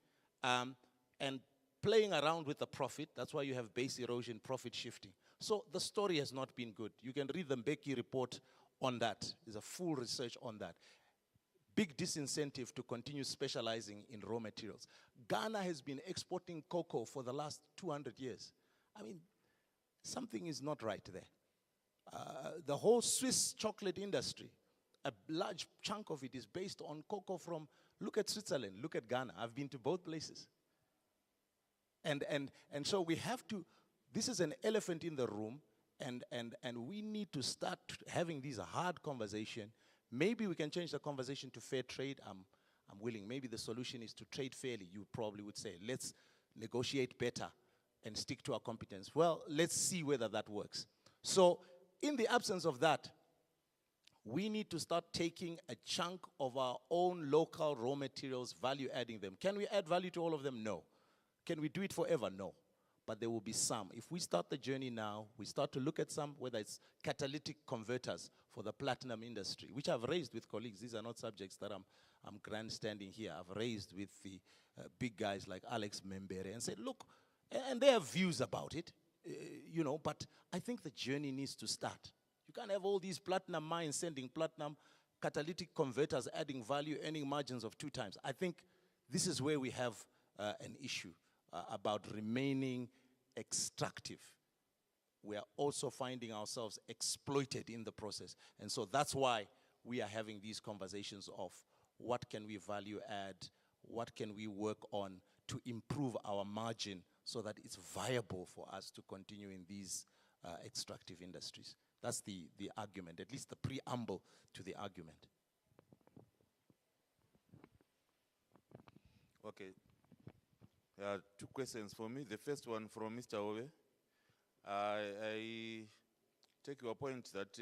and playing around with the profit. That's why you have base erosion, profit shifting. So the story has not been good. You can read the Mbeki report on that. There's a full research on that. Big disincentive to continue specializing in raw materials. Ghana has been exporting cocoa for the last 200 years. I mean, something is not right there. The whole Swiss chocolate industry, a large chunk of it is based on cocoa from, look at Switzerland, look at Ghana. I've been to both places. And so we have to, this is an elephant in the room, and we need to start having these hard conversations. Maybe we can change the conversation to fair trade. I'm willing. Maybe the solution is to trade fairly. You probably would say, let's negotiate better and stick to our competence. Well, let's see whether that works. So in the absence of that, we need to start taking a chunk of our own local raw materials, value adding them. Can we add value to all of them? No. Can we do it forever? No. But there will be some. If we start the journey now, we start to look at some, whether it's catalytic converters for the platinum industry, which I've raised with colleagues. These are not subjects that I'm grandstanding here. I've raised with the big guys like Alex Membere and said, look, and they have views about it, but I think the journey needs to start. You can't have all these platinum mines sending platinum, catalytic converters adding value, earning margins of 2 times. I think this is where we have an issue about remaining extractive. We are also finding ourselves exploited in the process. And so that's why we are having these conversations of what can we value add, what can we work on to improve our margin so that it's viable for us to continue in these extractive industries. That's the argument, at least the preamble to the argument. Okay. 2 questions for me. The first one from Mr. Owe. I take your point that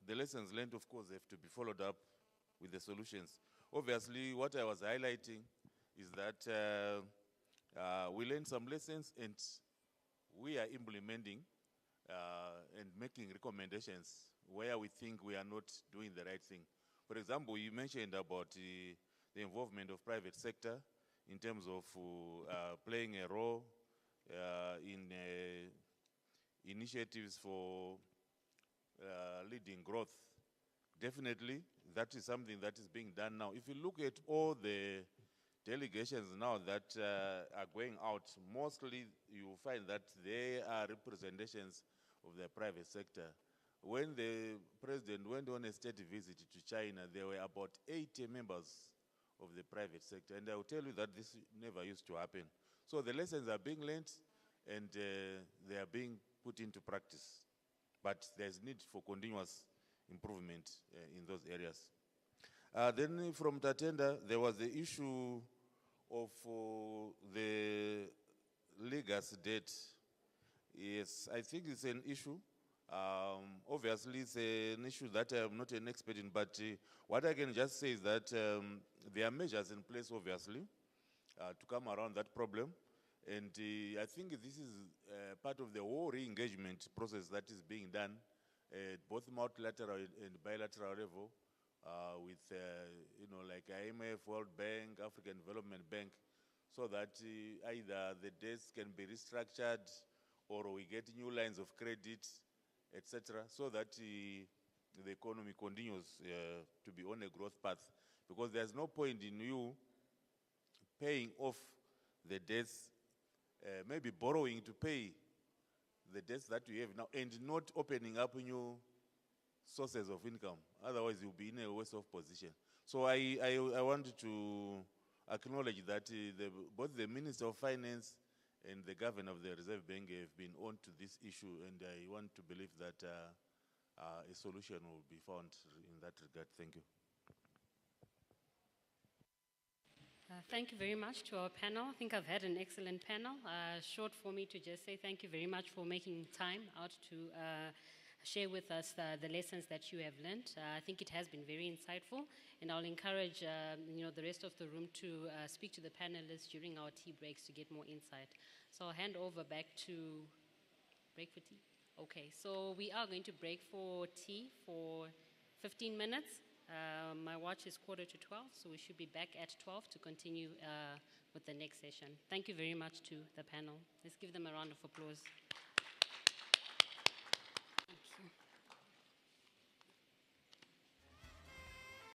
the lessons learned, of course, have to be followed up with the solutions. Obviously, what I was highlighting is that we learned some lessons and we are implementing and making recommendations where we think we are not doing the right thing. For example, you mentioned about the involvement of private sector in terms of playing a role in initiatives for leading growth. Definitely, that is something that is being done now. If you look at all the delegations now that are going out, mostly you will find that they are representations of the private sector. When the president went on a state visit to China, there were about 80 members of the private sector. And I will tell you that this never used to happen. So the lessons are being learned and they are being put into practice. but there's need for continuous improvement in those areas. Then from Tatenda, there was the issue of the legacy debt. Yes, I think it's an issue. Obviously, it's an issue that I'm not an expert in, but what I can just say is that there are measures in place, obviously, to come around that problem. And I think this is part of the whole re-engagement process that is being done at both multilateral and bilateral level with, like IMF, World Bank, African Development Bank, so that either the debts can be restructured or we get new lines of credit, etc., so that the economy continues to be on a growth path. Because there's no point in you paying off the debts, maybe borrowing to pay the debts that you have now, and not opening up new sources of income. Otherwise, you'll be in a worse off position. So I want to acknowledge that both the Minister of Finance and the Governor of the Reserve Bank have been on to this issue, and I want to believe that a solution will be found in that regard. Thank you. Thank you very much to our panel. I think I've had an excellent panel. Short for me to just say thank you very much for making time out to share with us the lessons that you have learned. I think it has been very insightful, and I'll encourage the rest of the room to speak to the panelists during our tea breaks to get more insight. So I'll hand over back to break for tea. Okay, so we are going to break for tea for 15 minutes. My watch is 11:45, so we should be back at 12 to continue with the next session. Thank you very much to the panel. Let's give them a round of applause.